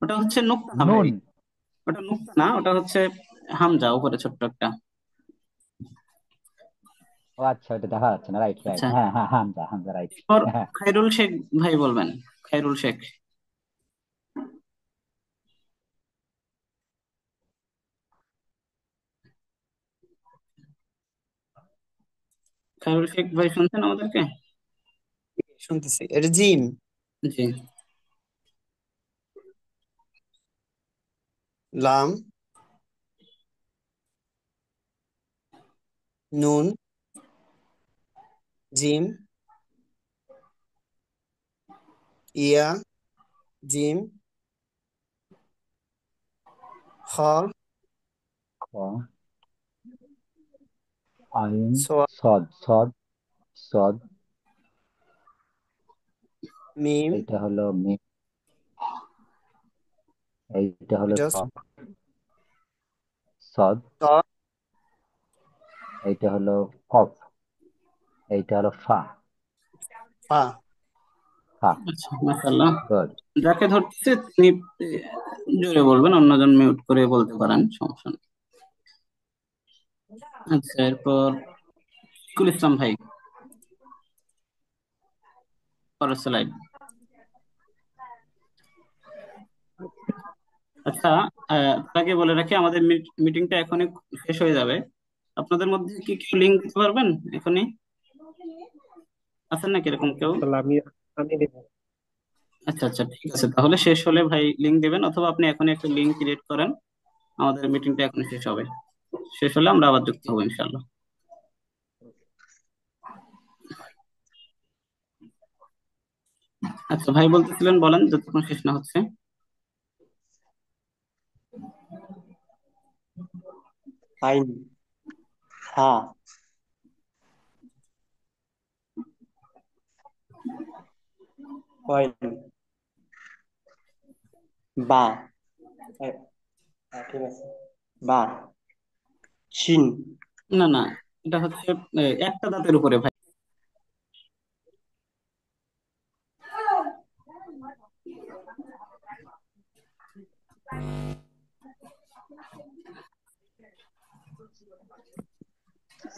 ওটা হচ্ছে নুক্তা না ভাই, নুন, ওটা নুক্তা না, ওটা হচ্ছে হামজা, উপরে ছোট্ট একটা। ও আচ্ছা, এটা দেখা যাচ্ছে না, রাইট রাইট, আচ্ছা, হ্যাঁ হ্যাঁ, হামজা হামজা, রাইট। এরপর হ্যাঁ, খায়রুল শেখ ভাই বলবেন। খায়রুল শেখ। খায়রুল শেখ ভাই শুনছেন আমাদেরকে? শুনতেছি, এটা জিম, জি লাম, নুন, জিম, ইয়া, জিম, খ, খ, আইন, সোয়া, সদ সদ, সদ, মিম, এইটা হলো মিম, এইটা হলো এটা সদ, সদ, ত, এইটা হলো কফ, এইটা হলো ফা, ফা। ফা। আচ্ছা, মাশাআল্লাহ। গুড। যাকে ধরছে তিনি জোরে বলবেন, অন্যজন মিউট করে বলতে পারেন, সমস্যা নেই। আচ্ছা, এরপর শফিকুল ইসলাম ভাই, পরের স্লাইড। আচ্ছা, তার আগে বলে রাখি আমাদের মিটিংটা এখনই শেষ হয়ে যাবে। আপনাদের মধ্যে কি কেউ লিঙ্ক দিতে পারবেন এখনই? আছেন নাকি এরকম কেউ? ইনশাল্লাহ আমি আমি দেব। আচ্ছা আচ্ছা, ঠিক আছে, তাহলে শেষ হলে ভাই লিঙ্ক দিবেন, অথবা আপনি এখনই একটা লিঙ্ক ক্রিয়েট করেন। আমাদের মিটিংটা এখনই শেষ হবে, শেষ হলে আমরা আবার যুক্ত হবো ইনশাল্লাহ। আচ্ছা ভাই বলতেছিলেন, বলেন যতক্ষণ শেষ না হচ্ছে। আইন, হা, কয়েন, বা, হ্যাঁ, ঠিক আছে, বা, শিন, না না, এটা হচ্ছে একটা দাঁতের উপরে ভাই।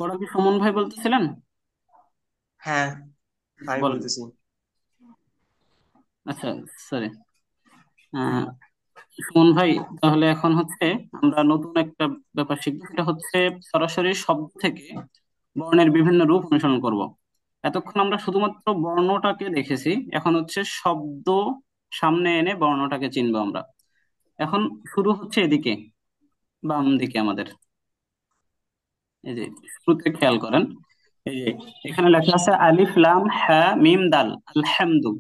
ওরা কি সুমন ভাই বলতেছিলেন? হ্যাঁ আমি বলেন। বলতেছি। আচ্ছা, সরি। সুমন ভাই, তাহলে এখন হচ্ছে আমরা নতুন একটা ব্যাপার শিখবো, সেটা হচ্ছে সরাসরি শব্দ থেকে বর্ণের বিভিন্ন রূপ অনুসরণ করব। এতক্ষণ আমরা শুধুমাত্র বর্ণটাকে দেখেছি, এখন হচ্ছে শব্দ সামনে এনে বর্ণটাকে চিনবো আমরা। এখন শুরু হচ্ছে এদিকে, বাম দিকে আমাদের। এই যে শুরুতে খেয়াল করেন, এই যে এখানে লেখা আছে আলিফ লাম হা মিম দাল আলহামদু।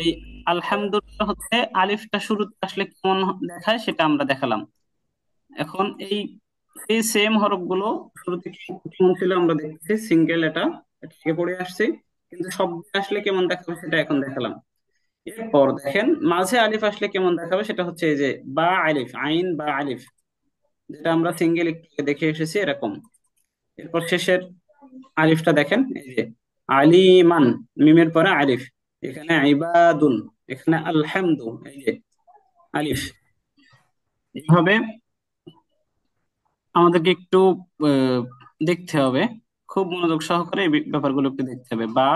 এই আলহামদুলিল্লাহ হচ্ছে আলিফটা শুরুতে আসলে কেমন দেখায় সেটা আমরা দেখালাম। এখন এই সেম হরফগুলো শুরুতে কেমন ছিল আমরা দেখছি, সিঙ্গেল এটাকে পড়ে আসছি, কিন্তু শব্দ আসলে কেমন দেখাবে সেটা এখন দেখালাম। এরপর দেখেন মাঝে আলিফ আসলে কেমন দেখাবে, সেটা হচ্ছে এই যে বা আলিফ, আইন বা আলিফ, যেটা আমরা সিঙ্গেল একটু আগে দেখে এসেছি এরকম। এরপর শেষের আলিফটা দেখেন, এই যে আলিমান, মিমের পরে আলিফ, এখানে ইবাদুন, এখানে আলহামদু, এই যে আলিফ। এইভাবে আমাদেরকে একটু আহ, দেখতে হবে, খুব মনোযোগ সহকারে এই ব্যাপারগুলো একটু দেখতে হবে। বা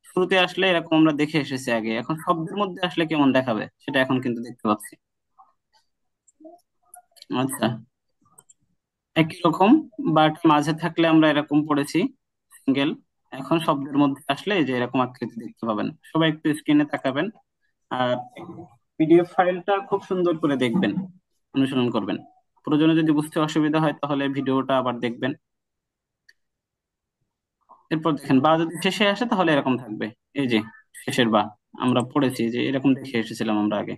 শুরুতে আসলে এরকম আমরা দেখে এসেছি আগে, এখন শব্দের মধ্যে আসলে কেমন দেখাবে সেটা এখন কিন্তু দেখতে পাচ্ছি। আচ্ছা, একই রকম বাটা মাঝে থাকলে আমরা এরকম পড়েছি সিঙ্গেল, এখন শব্দের মধ্যে আসলে এই যে এরকম আকৃতি দেখতে পাবেন। সবাই একটু স্ক্রিনে তাকাবেন, আর পিডিএফ ফাইলটা খুব সুন্দর করে দেখবেন, অনুসরণ করবেন। প্রয়োজনে যদি বুঝতে অসুবিধা হয় তাহলে ভিডিওটা আবার দেখবেন। এরপর দেখেন বা যদি শেষে আসে তাহলে এরকম থাকবে, এই যে শেষের বা আমরা পড়েছি যে এরকম দেখে এসেছিলাম আমরা আগে।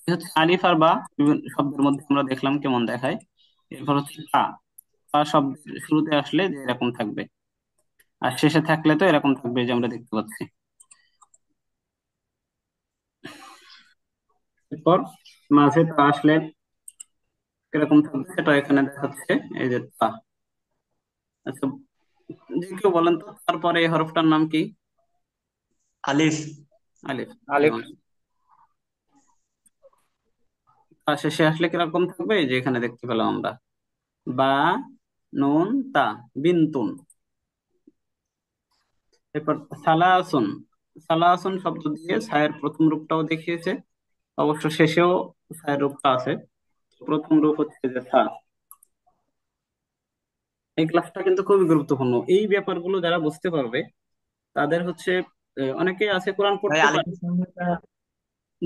এই হচ্ছে আলিফ আর বা বিভিন্ন শব্দের মধ্যে আমরা দেখলাম কেমন দেখায়। এরপর হচ্ছে তা, তা শব্দের শুরুতে আসলে যে এরকম থাকবে, আর শেষে থাকলে তো এরকম থাকবে যে আমরা দেখতে পাচ্ছি। এরপর মাঝে তা আসলে কিরকম থাকবে সেটা এখানে দেখাচ্ছে, এই যে তা। আচ্ছা, যে কেউ বলেন তো তারপরে এই হরফটার নাম কি? আলিফ, আলিফ। আলিফ, তা শেষে আসলে কিরকম থাকবে, এই যে এখানে দেখতে পেলাম আমরা বা, নুন, তা, বিন্তুন। এরপর সালাসুন, সালাসুন শব্দ দিয়ে ছায়ের প্রথম রূপটাও দেখিয়েছে, অবশ্য শেষেও ছায়ের রূপটা আছে। প্রথম রূপ হচ্ছে যে সা। এই ক্লাসটা কিন্তু খুবই গুরুত্বপূর্ণ, এই ব্যাপারগুলো যারা বুঝতে পারবে তাদের হচ্ছে অনেকে আছে কোরআন ভাই পড়তে পারে। আলিফের সঙ্গে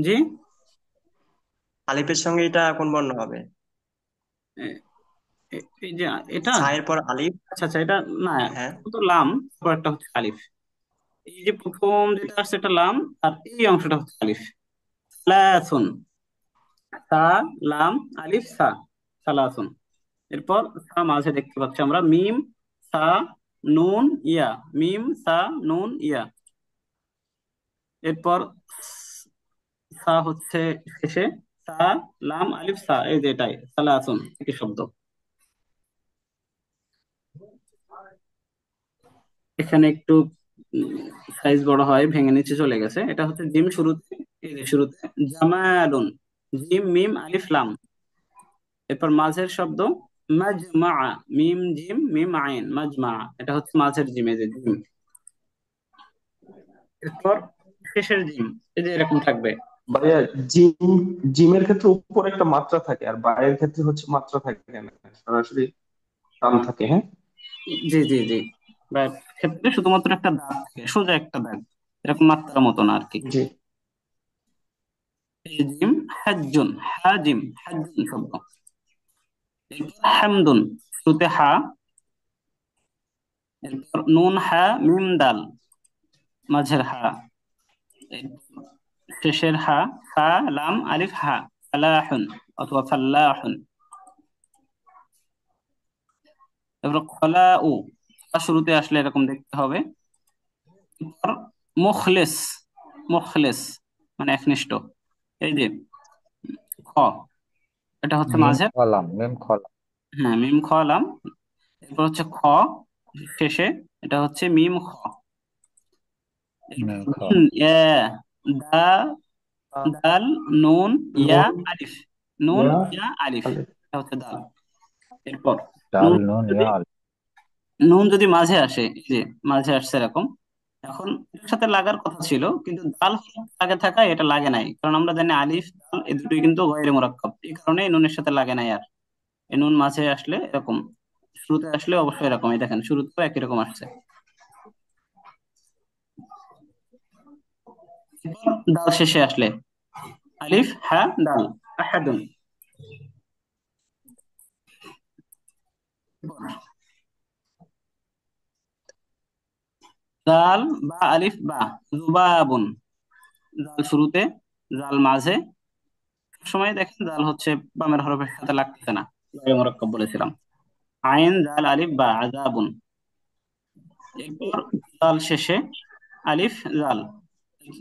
জি, আলিফের সঙ্গে এটা কোন বর্ণ হবে? এই যে এটা, ছায়ের পর আলিফ। আচ্ছা আচ্ছা, এটা না, হ্যাঁ, তো লাম, তারপর একটা হচ্ছে আলিফ। এই যে প্রথম যেটা আসছে এটা লাম, আর এই অংশটা হচ্ছে আলিফ। সালাসুন, সা, লাম, আলিফ, সা, সালাসুন। এরপর সা মাঝে দেখতে পাচ্ছি আমরা, মিম, সা, নুন, ইয়া, মিম, সা, নুন, ইয়া। এরপর সা হচ্ছে শেষে, সা, লাম, আলিফ, সা, এই যে এটাই সালাসুন একই শব্দ। এখানে একটু সাইজ বড় হয়, ভেঙে নিচে চলে গেছে, এটা হচ্ছে জিম শুরুতে, এই যে শুরুতে জামালুন, জিম, মিম, আলিফ, লাম। এরপর মাঝের শব্দ মাজমা, মিম জিম মিম আইন, মাজমা, এটা হচ্ছে মাঝের জিম, এই যে জিম। এরপর শেষের জিম, এই যে এরকম থাকবে। ভাইয়া, জিম জিমের ক্ষেত্রে উপরে একটা মাত্রা থাকে আর বাইরের ক্ষেত্রে হচ্ছে মাত্রা থাকে না, সরাসরি টান থাকে। হ্যাঁ। জি জি জি। বা ক্ষেত্রে শুধুমাত্র একটা দাগ থাকে, সোজা একটা দাগ, এরকম মাত্রার মতন আর কি। জি। এই যে জিম, হাজ্জুন, হাজিম, হাজ্জুন শব্দ। এরপর হামদুন, শুরুতে হা, এরপর নুন হা মিম দাল, মাঝের হা, এরপর শেষের হা, ফা লাম আলিফ হা, ফালাহুন অথবা ফাল্লাহুন। তারপর খলা উ, শুরুতে আসলে এরকম দেখতে হবে। এরপর মুখলেস, মুখলেস মানে একনিষ্ঠ, এই যে খ, এটা হচ্ছে মিম মাঝের। কলাম, মিম কলাম। হ্যাঁ, মিম খ লাম। এরপর হচ্ছে খ শেষে, এটা হচ্ছে মিম খ। এরপর মিম খ। নুন, ইয়া, দা, দাল, নুন, ইয়া, নুন, আলিফ, নুন ইয়া, ইয়া আলিফ, আলিফ। এটা হচ্ছে দাল। এরপর ডাল নুন নুন যদি, ইয়া আলিফ। নুন যদি মাঝে আসে, এই যে মাঝে আসছে এরকম, এখন এটার সাথে লাগার কথা ছিল কিন্তু দাল হরফ আগে থাকায় এটা লাগে নাই, কারণ আমরা জানি আলিফ দাল এই দুটোই কিন্তু গয়রে মুরাক্কাব, এই কারণে এই নুনের সাথে লাগে নাই আর। এই নুন মাঝে আসলে এরকম, শুরুতে আসলে অবশ্যই এরকম, এই দেখেন শুরুতেও একই রকম আসছে। এরপর দাল শেষে আসলে আলিফ হা দাল, আহাদুন। দাল বা আলিফ বা, জুবাবুন, দাল শুরুতে, জাল মাঝে। সময় দেখেন জাল হচ্ছে বামের হরফের সাথে লাগতেছে না, গয়রে মুরাক্কাব বলেছিলাম। আইন জাল আলিফ বা, আযাবুন। এরপর জাল শেষে আলিফ জাল,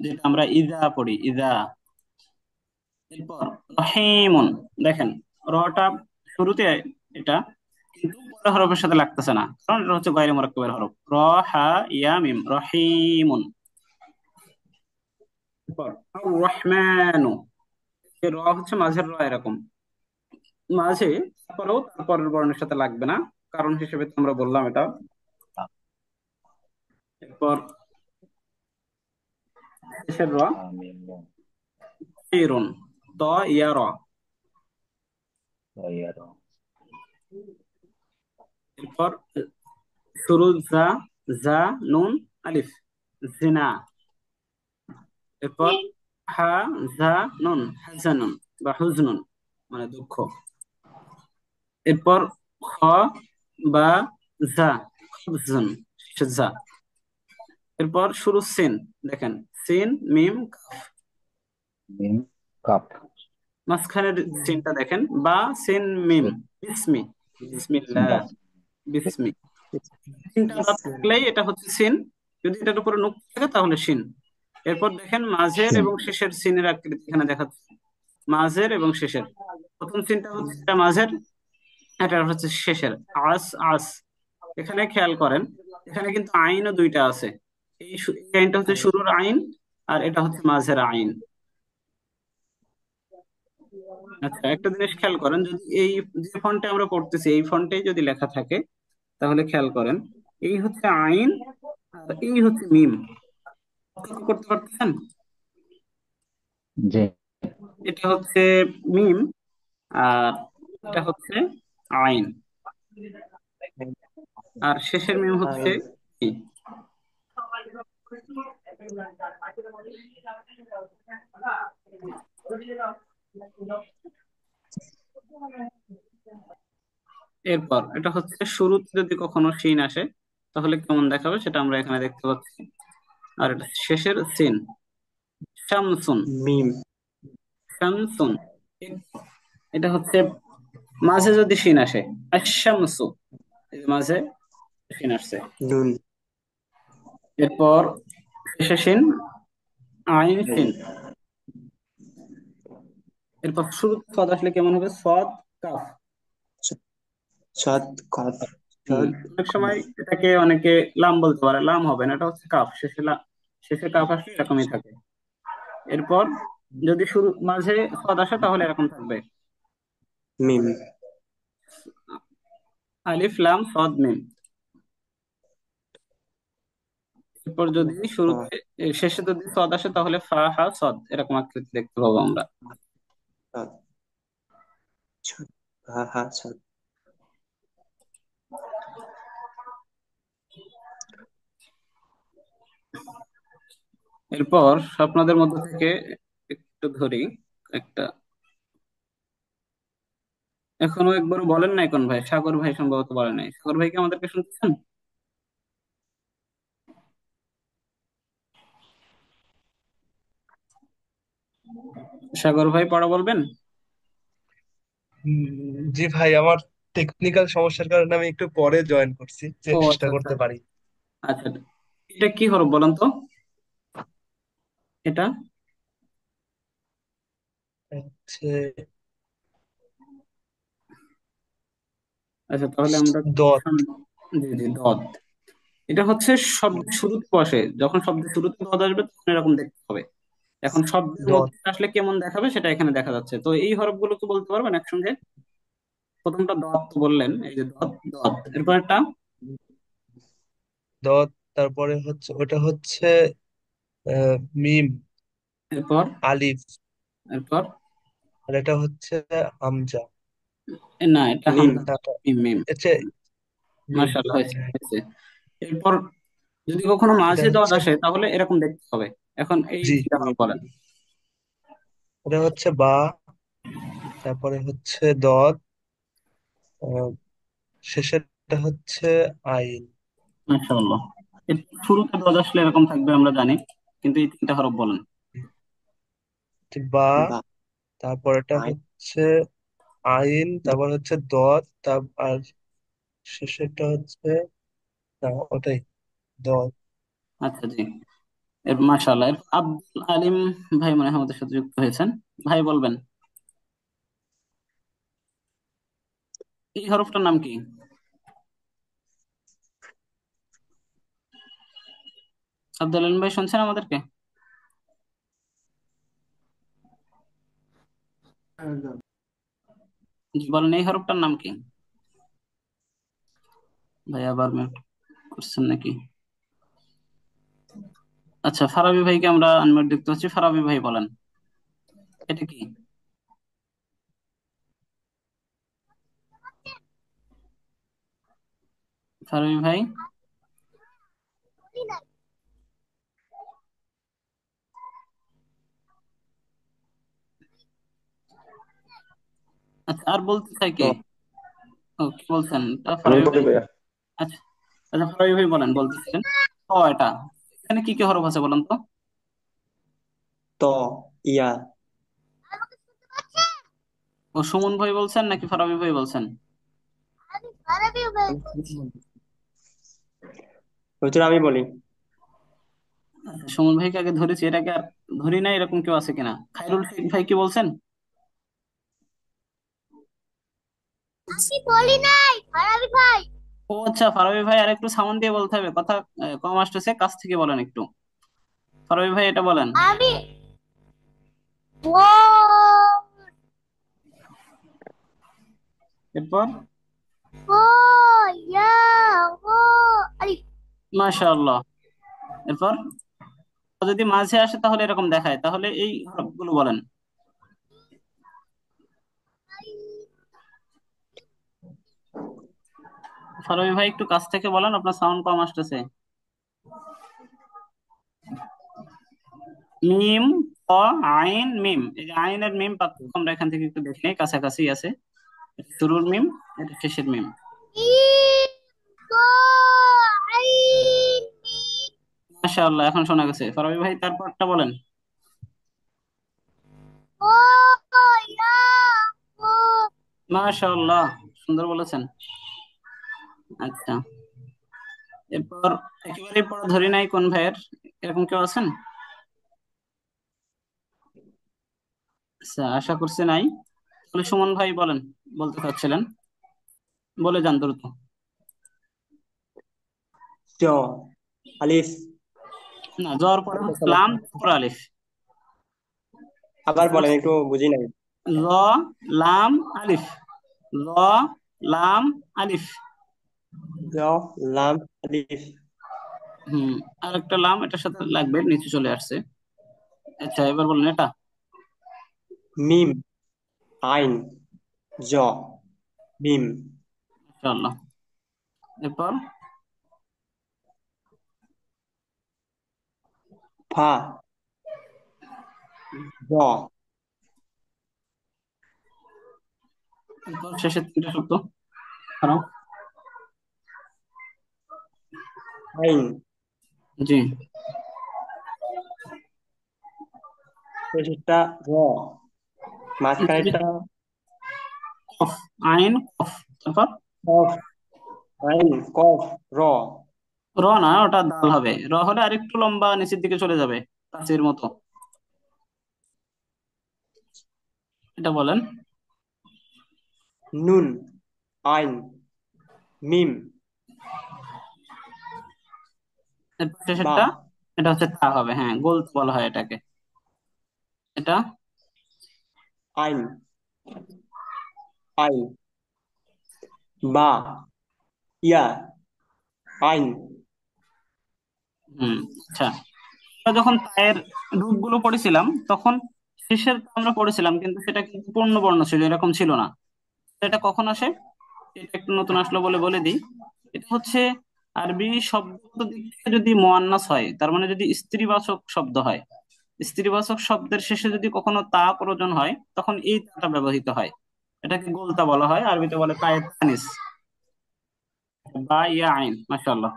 যেটা আমরা ইজা পড়ি, ইজা। এরপর রহিমুন, দেখেন রটা শুরুতে, এটা কিন্তু পরের হরফের সাথে লাগতেছে না, কারণ এটা হচ্ছে গয়রে মুরাক্কাবের হরফ। র হা ইয়া মিম, রহিমুন। এরপর আর রহমানু, এই র হচ্ছে মাঝের র এরকম মাঝে, তারপরেও তারপরের বর্ণের সাথে লাগবে না, কারণ হিসেবে তো আমরা বললাম এটা। এরপর শেষের র, মিম নুন ইরুন, ত ইয়া র। ইয়া র। এরপর শুরু যা, যা নুন আলিফ, জিনা। এরপর হা যা নুন, হাজানুন বা হুজনুন মানে দুঃখ। এরপর খ বা যা, খুবজুন, যা। এরপর শুরু সিন, দেখেন সিন মিম কাফ, মিম কাপ। মাঝখানের সিনটা দেখেন বা, সিন মিম, বিসমি, বিসমিল্লাহ, বাস। বিসমি। সিনটা বাদ থাকলেই এটা হচ্ছে সিন, যদি এটার উপরে নুক থাকে তাহলে শিন। এরপর দেখেন মাঝের শিন। এবং শেষের সিনের আকৃতি এখানে দেখাচ্ছে, মাঝের এবং শেষের। প্রথম সিনটা হচ্ছে এটা মাঝের, এটা হচ্ছে শেষের, আস আস। এখানে খেয়াল করেন, এখানে কিন্তু আইনও দুইটা আছে, এই আইনটা হচ্ছে শুরুর আইন, আর এটা হচ্ছে মাঝের আইন। আচ্ছা, একটা জিনিস খেয়াল করেন, যদি এই যে ফন্টে আমরা পড়তেছি এই ফন্টেই যদি লেখা থাকে, তাহলে খেয়াল করেন এই হচ্ছে আইন আর এই হচ্ছে মিম, পার্থক্য করতে পারতেছেন? জি। এটা হচ্ছে মিম আর এটা হচ্ছে আইন, আর শেষের মিম হচ্ছে ই। এরপর এটা হচ্ছে শুরুতে যদি কখনো শিন আসে তাহলে কেমন দেখাবে সেটা আমরা এখানে দেখতে পাচ্ছি, আর এটা শেষের সিন, শামসুন, মিম, শামসুন। এটা হচ্ছে মাঝে যদি শিন আসে, আশ-শামসু, এই যে মাঝে শিন আসছে। নুন, এরপর শেষে শিন, আইন নুন, সিন। এরপর শুরুতে সদ আসলে কেমন হবে, সদ কাফ। সাদ, কফ, হম, সাদ, অনেক কফ। সময় এটাকে অনেকে লাম বলতে পারে, লাম হবে না, এটা হচ্ছে কাফ, শেষে কাফ আসলে এরকমই থাকে। এরপর যদি মাঝে সদ আসে তাহলে এরকম থাকবে। মিম, আলিফ লাম সদ মিম। এরপর যদি হ্যাঁ, শুরুতে শেষে যদি সদ আসে তাহলে ফা হা সদ এরকম আকৃতি দেখতে পাবো আমরা। আচ্ছা, হ্যাঁ হ্যাঁ আচ্ছা। এরপর আপনাদের মধ্যে থেকে একটু ধরি একটা, এখনো একবারও বলেন নাই কোন ভাই? সাগর ভাই সম্ভবত বলেন নাই। সাগর ভাই কি আমাদেরকে শুনতেছেন? সাগর ভাই পড়া বলবেন? জি ভাই, আমার টেকনিক্যাল সমস্যার কারণে আমি একটু পরে জয়েন করছি, ও চেষ্টা আচ্ছা আচ্ছা করতে পারি। আচ্ছা। এটা কি হরফ বলেন তো? এটা হচ্ছে আচ্ছা, তাহলে আমরা দত। জি জি দদ। এটা হচ্ছে শব্দের শুরুতে বসে, যখন শব্দের শুরুতে দদ আসবে তখন এরকম দেখতে হবে। এখন শব্দের দত। মধ্যে আসলে কেমন দেখাবে সেটা এখানে দেখা যাচ্ছে। তো এই হরফগুলো কি বলতে পারবেন একসঙ্গে? প্রথমটা দত তো বললেন, এই যে দত দত, এরপর একটা দত, তারপরে হচ্ছে ওটা হচ্ছে মিম, এরপর আলিফ, এরপর আর এটা হচ্ছে হামজা। না, এটা মিম। হামজা না, তারপর মিম মিম। হচ্ছে মিম। মাশাআল্লাহ, হয়েছে হ্যাঁ, হয়েছে। এরপর যদি কখনো এটা মাঝে দদ হচ্ছে আসে তাহলে এরকম দেখতে হবে। এখন এই জি, তিনটা হরফ বলেন। এটা হচ্ছে বা, তারপরে হচ্ছে দত, আহ, শেষেরটা হচ্ছে আইন। মাশাআল্লাহ। এর শুরুতে দদ আসলে এরকম থাকবে আমরা জানি, কিন্তু এই তিনটা হরফ বলেন। বা, বা। তারপর এটা আই। হচ্ছে আইন, তারপর হচ্ছে দত, আর শেষেরটা হচ্ছে, না ওটাই, দত। আচ্ছা জি। এর মাশাআল্লাহ। এর আব্দুল আলিম ভাই মনে হয় আমাদের সাথে যুক্ত হয়েছেন। ভাই বলবেন এই হরফটার নাম কি? আব্দুল আলিম ভাই শুনছেন আমাদেরকে? জি বলেন, এই হরফটার নাম কি? ভাই আবার মিউট করছেন নাকি? আচ্ছা, ফারাবি ভাইকে আমরা আনমিউট দেখতে পাচ্ছি। ফারাবি ভাই বলেন এটা কি? ফারাবি ভাই। আচ্ছা, আর বলতে চাই ত। কে? ও কি বলছেন তা আমি ফারাবি বলি ভাই? ভাইয়া। আচ্ছা আচ্ছা, ফারাবি ভাই বলেন, বলতেছিলেন। ও এটা, এখানে কি কি হরফ আছে বলেন তো? ত। ইয়া। ও সুমন ভাই বলছেন নাকি ফারাবি ভাই বলছেন? হুজুর আমি বলি। আচ্ছা, সুমন ভাইকে আগে ধরেছি, এটাকে আর ধরি নাই এরকম কেউ আছে কিনা? খাইরুল শেখ ভাই কি বলছেন? আমি বলি নাই ফারাবি ভাই। ও আচ্ছা, ফারাবি ভাই আর একটু সাউন্ড দিয়ে বলতে হবে, কথা কম আসতেছে, কাছ থেকে বলেন একটু। ফারাবি ভাই এটা বলেন। আমি ও এরপর ও ইয়া ও আরে মাশাআল্লাহ। এরপর যদি মাঝে আসে তাহলে এরকম দেখায়, তাহলে এই হরফগুলো বলেন। ফারাবি ভাই একটু কাছ থেকে বলেন, আপনার সাউন্ড কম আসতেছে। মিম, ক, আইন, মিম। এই যে আইনের মিম পার্থক্য আমরা এখান থেকে একটু দেখে নিই, কাছাকাছি আছে। এটা শুরুর মিম, এটা শেষের মিম। ইম কো আইন মিম মাশাআল্লাহ, এখন শোনা গেছে। ফারাবি ভাই তারপরটা বলেন। ও ইয়া ও মাশাআল্লাহ, সুন্দর বলেছেন। আচ্ছা, এরপর একেবারেই পড়া ধরি নাই কোন ভাইয়ের, এরকম কেউ আছেন? আচ্ছা, আশা করছি নাই। তাহলে সুমন ভাই বলেন, বলতে চাচ্ছিলেন, বলে যান দ্রুত। জ। আলিফ। না, জ্বর পরে হচ্ছে লাম, পরে আলিফ। আবার বলেন, একটু বুঝি নাই। ল, লাম, আলিফ। ল, লাম, আলিফ। জ লাম আলিফ হুম, আর একটা লাম এটার সাথে লাগবে, নিচে চলে আসছে। আচ্ছা এবার বলেন এটা। মিম আইন জ মিম মাশাআল্লাহ। এরপর ফা জ এরপর শেষের তিনটা শব্দ আরো। আইন জি। শেষেরটা র মাঝখানেরটা কফ, আইন কফ, তারপর কফ আইন কফ র র না, ওটা দাল হবে। র হলে আরেকটু লম্বা নিচের দিকে চলে যাবে, কাছের মতো। এটা বলেন। নুন আইন মিম এরপর বা শেষেরটা, এটা হচ্ছে তা হবে, হ্যাঁ, গোল বলা হয় এটাকে। এটা আইন আইন বা ইয়া আইন হুম। আচ্ছা, আমরা যখন তায়ের রূপগুলো পড়েছিলাম তখন শেষের তা আমরা পড়েছিলাম, কিন্তু সেটা কিন্তু পূর্ণ বর্ণ ছিল, এরকম ছিল না। এটা কখন আসে? এটা একটু নতুন আসলো বলে বলে দিই। এটা হচ্ছে আরবি শব্দ দিক থেকে যদি মুয়ান্নাস হয়, তার মানে যদি স্ত্রীবাচক শব্দ হয়, স্ত্রীবাচক শব্দের শেষে যদি কখনো তা প্রয়োজন হয়, তখন এই তাটা ব্যবহৃত হয়। এটাকে গোলতা বলা হয়, আরবিতে বলে তায়ে তানিস বা ইয়া আইন। মাশাআল্লাহ।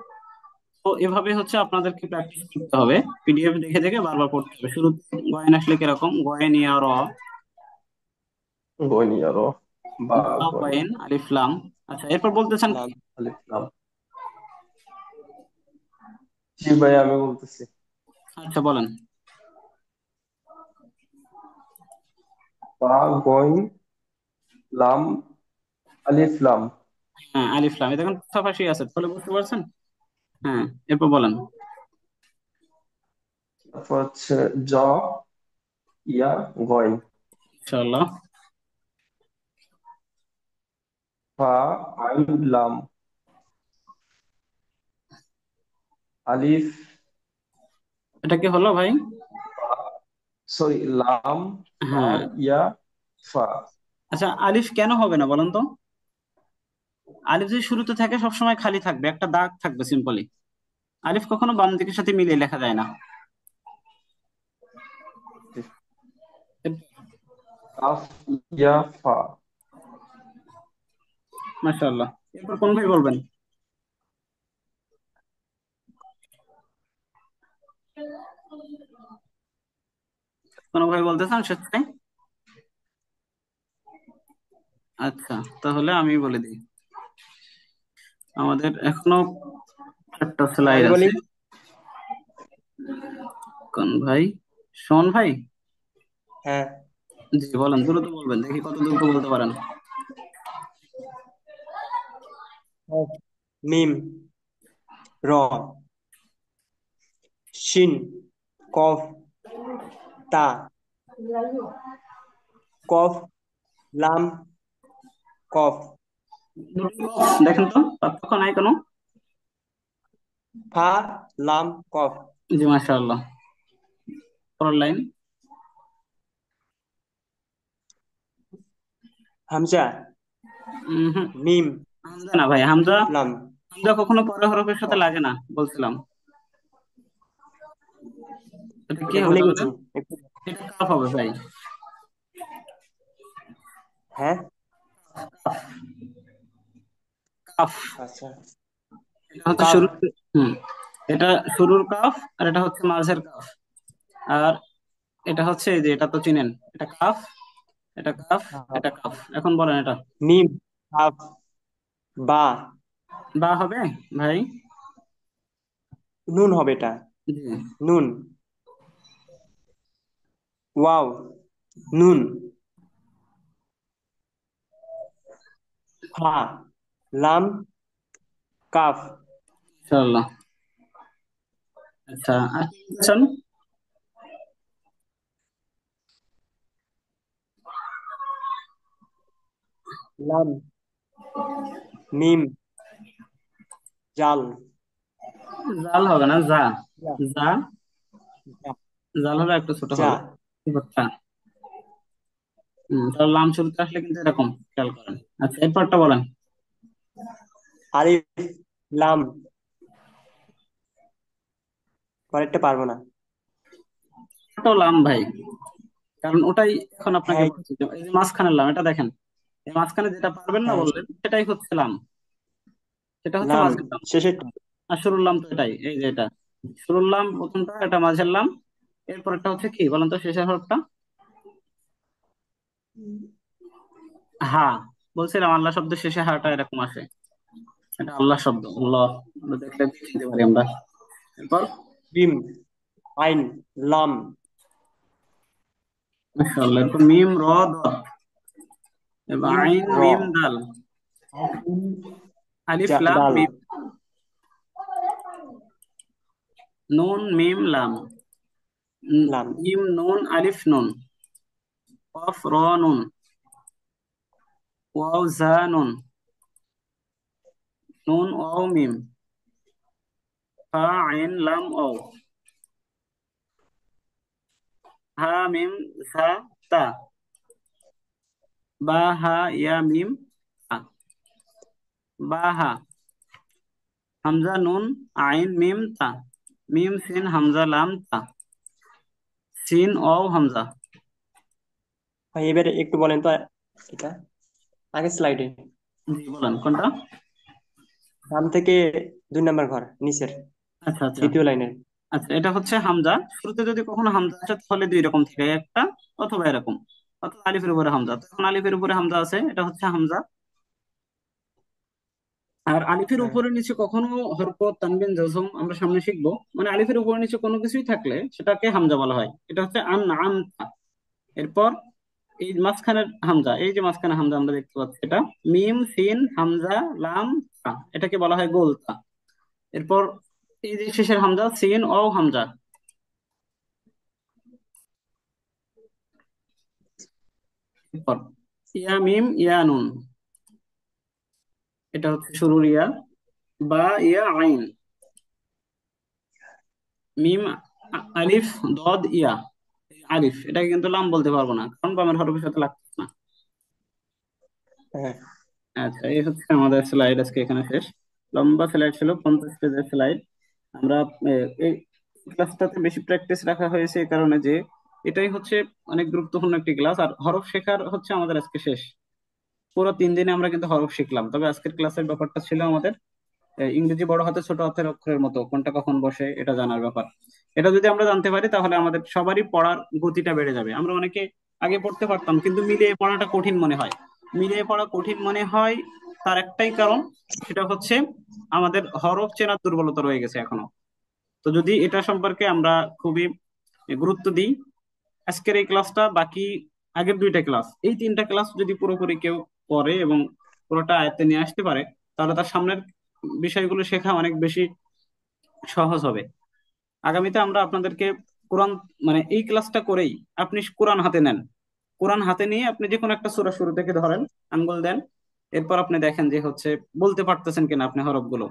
তো এভাবে হচ্ছে আপনাদেরকে প্র্যাকটিস করতে হবে, পিডিএফ দেখে দেখে বারবার পড়তে হবে। শুরুতে গয়েন আসলে কিরকম, গয়েন ইয়া র, গনি আরো বা বা গনি গয়েন আলিফ লাম। আচ্ছা এরপর বলতেছেন কি? লাম আলিফ লাম। জি ভাই, আমি বলতেছি। আচ্ছা বলেন। বা গইন লাম আলিফ লাম। হ্যাঁ আলিফ লাম, এটা এখন পাশাপাশি আছে, তাহলে বুঝতে পারছেন। হ্যাঁ, এরপর বলেন। তারপর হচ্ছে জ ইয়া গইন। ইনশাআল্লাহ। ফা আইন লাম আলিফ এটা কি হলো ভাই? সরি লাম ফা হ্যাঁ। ইয়া ফা। আচ্ছা আলিফ কেন হবে না বলেন তো? আলিফ যদি শুরুতে থাকে সবসময় খালি থাকবে, একটা দাগ থাকবে সিম্পলি। আলিফ কখনো বাম দিকের সাথে মিলিয়ে লেখা যায় না। কাফ ইয়া ফা। মাশাআল্লাহ। এরপর কোন ভাই বলবেন? কোন ভাই বলতে চান শেষে? আচ্ছা, তাহলে আমি বলে দিই। আমাদের এখনো একটা হ্যাঁ স্লাইড আমি বলি আছে। কোন ভাই? শোন ভাই। হ্যাঁ জি বলেন, দ্রুত বলবেন, দেখি কত দ্রুত বলতে পারেন। কফ মিম র শিন কফ তা কফ লাম কফ দেখেন তো পার্থক্য নাই কোনো? ফা লাম কফ জি মাশাআল্লাহ। পরের লাইন। হামজা হুম। মিম হামজা না ভাই, হামজা, আলিফ লাম হামজা কখনো পরের হরফের সাথে কফ লাগে না বলছিলাম। এটা কি এটা হবে ভুলে তাহলে? গেছি একটু এটা কাফ হবে ভাই। হ্যাঁ কাফ। আচ্ছা এটা হচ্ছে কাফ শুরুর, হুম, এটা শুরুর কাফ, আর এটা হচ্ছে মাঝের কাফ। আর এটা হচ্ছে এই যে, এটা তো চিনেন, এটা কাফ, এটা কাফ, এটা কাফ। এখন বলেন এটা। মিম কাফ বা বা হবে ভাই? নুন হবে এটা জি। নুন ওয়াও নুন ফা লাম কাফ ইনশাআল্লাহ। আচ্ছা আর কি বলছেন? লাম মিম জাল। জাল হবে না, যা। যা। যা। যা। জাল হলে একটু ছোট যা। হবে। আচ্ছা। তাহলে লাম শুরুতে আসলে কিন্তু এরকম খেয়াল করেন। আচ্ছা, এরপরটা বলেন। আলিফ লাম। পরেরটা পারবো না। ছোট লাম ভাই, কারণ ওটাই এখন আপনাকে হ্যাঁ। বলছি। এই যে মাঝখানের লাম, এটা দেখেন, এই মাঝখানে যেটা পারবেন না হ্যাঁ, বললেন, সেটাই হচ্ছে লাম। সেটা হচ্ছে লাম মাঝের লাম। শেষেরটা। আর শুরুর লাম তো এটাই, এই যে এটা শুরুর লাম প্রথমটা, এটা মাঝের লাম। এরপরটা হচ্ছে কি বলেন তো, শেষের হরফটা? হা। বলছিলাম আল্লাহ শব্দের শেষে হাটা এরকম আসে। এটা আল্লাহ শব্দ, আল্লাহ। আমরা দেখলে চিনতে পারি আমরা। এরপর মিম আইন লাম। মাশাআল্লাহ, এরপর মিম র দদ, এবার মিম আইন র মিম দাল, আইন আলিফ লাম দাল মিম, নুন মিম লাম, লাম। মিম নুন আলিফ নুন, কফ র নুন, ওয়াও জা নুন, নুন ওয়াও মিম, ফা আইন লাম ওয়াও, হা মিম ঝা তা, বা হা ইয়া মিম তা, বা হা, হামজা নুন আইন মিম তা, মিম সিন হামজা লাম তা, সিন ওয়াও হামজা। ভাই এবারে একটু বলেন তো এটা আগের স্লাইডে জি বলেন কোনটা? বাম থেকে 2 নাম্বার ঘর নিচের আচ্ছা আচ্ছা। দ্বিতীয় লাইনের। আচ্ছা, এটা হচ্ছে হামজা। শুরুতে যদি কখনো হামজা আসে তাহলে দুই রকম থেকে একটা, অথবা এরকম, অথবা আলিফের উপরে হামজা। তখন আলিফের উপরে হামজা আছে, এটা হচ্ছে হামজা। আর আলিফের হ্যাঁ। উপরে নিচে কখনো হরফ তানবিন জজম আমরা সামনে শিখবো, মানে আলিফের উপরে নিচে কোনো কিছুই থাকলে সেটাকে হামজা বলা হয়। এটা হচ্ছে আন আন তা। এরপর এই মাঝখানের হামজা, এই যে মাঝখানে হামজা আমরা দেখতে পাচ্ছি, এটা মিম সিন হামজা লাম তা, এটাকে বলা হয় গোলতা। এরপর এই যে শেষের হামজা সিন ও হামজা। এরপর ইয়া মিম ইয়া নুন, এটা হচ্ছে শুরুর ইয়া। বা ইয়া আইন, মিম আলিফ দদ ইয়া। আলিফ এটাকে কিন্তু লাম বলতে পারবো না, কারণ বামের হরফের সাথে লাগছে না। হ্যাঁ। আচ্ছা, এই হচ্ছে আমাদের স্লাইড আজকে এখানে শেষ। লম্বা স্লাইড ছিল, 50 পেজের স্লাইড। আমরা এই ক্লাসটাতে বেশি প্র্যাকটিস রাখা হয়েছে এই কারণে যে এটাই হচ্ছে অনেক গুরুত্বপূর্ণ একটি ক্লাস। আর হরফ শেখার হচ্ছে আমাদের আজকে শেষ। পুরো 3 দিনে আমরা কিন্তু হরফ শিখলাম, তবে আজকের ক্লাসের ব্যাপারটা ছিল আমাদের ইংরেজি বড় হাতের ছোট হাতের অক্ষরের মতো কোনটা কখন বসে এটা জানার ব্যাপার। এটা যদি আমরা জানতে পারি তাহলে আমাদের সবারই পড়ার গতিটা বেড়ে যাবে। আমরা অনেকে আগে পড়তে পারতাম, কিন্তু মিলিয়ে পড়াটা কঠিন মনে হয়। মিলিয়ে পড়া কঠিন মনে হয়, তার একটাই কারণ, সেটা হচ্ছে আমাদের হরফ চেনার দুর্বলতা রয়ে গেছে এখনো। তো যদি এটা সম্পর্কে আমরা খুবই গুরুত্ব দিই, আজকের এই ক্লাসটা বাকি আগের 2টা ক্লাস, এই 3টা ক্লাস যদি পুরোপুরি কেউ পড়ে এবং পুরোটা আয়ত্তে নিয়ে আসতে পারে, তাহলে তার সামনের বিষয়গুলো শেখা অনেক বেশি সহজ হবে। আগামীতে আমরা আপনাদেরকে কোরআন, মানে এই ক্লাসটা করেই আপনি কোরআন হাতে নেন। কোরআন হাতে নিয়ে আপনি যে কোনো একটা সূরা শুরু থেকে ধরেন, আঙ্গুল দেন। এরপর আপনি দেখেন যে হচ্ছে বলতে পারতেছেন কিনা আপনি হরফগুলো।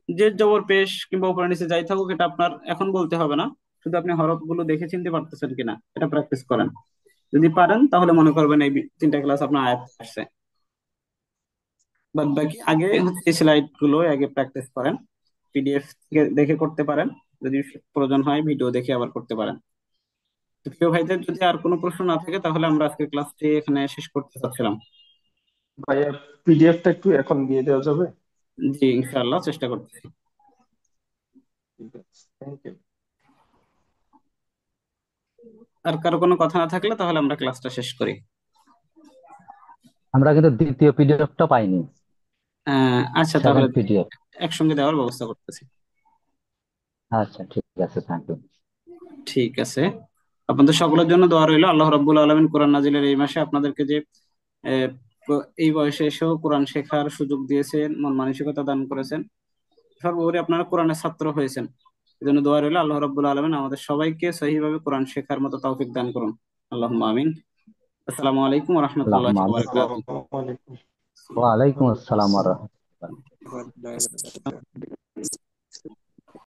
যে জবর পেশ কিংবা উপরে নিচে যাই থাকুক, এটা আপনার এখন বলতে হবে না। শুধু আপনি হরফগুলো দেখে চিনতে পারতেছেন কিনা এটা প্র্যাকটিস করেন। যদি পারেন তাহলে মনে করবেন এই 3টা ক্লাস আপনার আয়ত্তে আসছে। বাদ বাকি আগে হচ্ছে এই স্লাইড গুলো আগে প্র্যাকটিস করেন। পিডিএফ থেকে দেখে করতে পারেন, যদি প্রয়োজন হয় ভিডিও দেখে আবার করতে পারেন। তো প্রিয় ভাইদের, যদি আর কোনো প্রশ্ন না থাকে তাহলে আমরা আজকের ক্লাসটি এখানে শেষ করতে চাচ্ছিলাম। ভাইয়া, পিডিএফটা একটু এখন দিয়ে দেওয়া যাবে? জি, ইনশাআল্লাহ চেষ্টা করতেছি। ঠিক আছে, থ্যাংক ইউ। আর কারো কোনো কথা না থাকলে তাহলে আমরা ক্লাসটা শেষ করি। আমরা কিন্তু দ্বিতীয় পিডিএফটা পাইনি, আচ্ছা, তাহলে সেকেন্ড পিডিএফ। একসঙ্গে দেওয়ার ব্যবস্থা করতেছি। আচ্ছা, ঠিক আছে, থ্যাংক ইউ। ঠিক আছে। আপনাদের সকলের জন্য দোয়া রইল। আল্লাহ রাব্বুল আলামিন কোরআন নাজিলের এই মাসে আপনাদেরকে যে আহ, এই বয়সে এসেও কোরআন শেখার সুযোগ দিয়েছেন, মন মানসিকতা দান করেছেন, সর্বোপরি আপনারা কোরআনের ছাত্র হয়েছেন। এই জন্য দোয়া রইল আল্লাহ রাব্বুল আলামিন আমাদের সবাইকে সহিভাবে কোরআন শেখার মতো তৌফিক দান করুন। আল্লাহুম্মা আমিন। আসসালামু আলাইকুম ওয়া রাহমাতুল্লাহি আল্লাহুম্মা ওয়া আমিন। বারাকাতুহু। আসসালামু আলাইকুম। ওয়া আলাইকুম আসসালাম ওয়া রাহমাতুল্লাহ। ওয়ালাইকুম আসসালাম।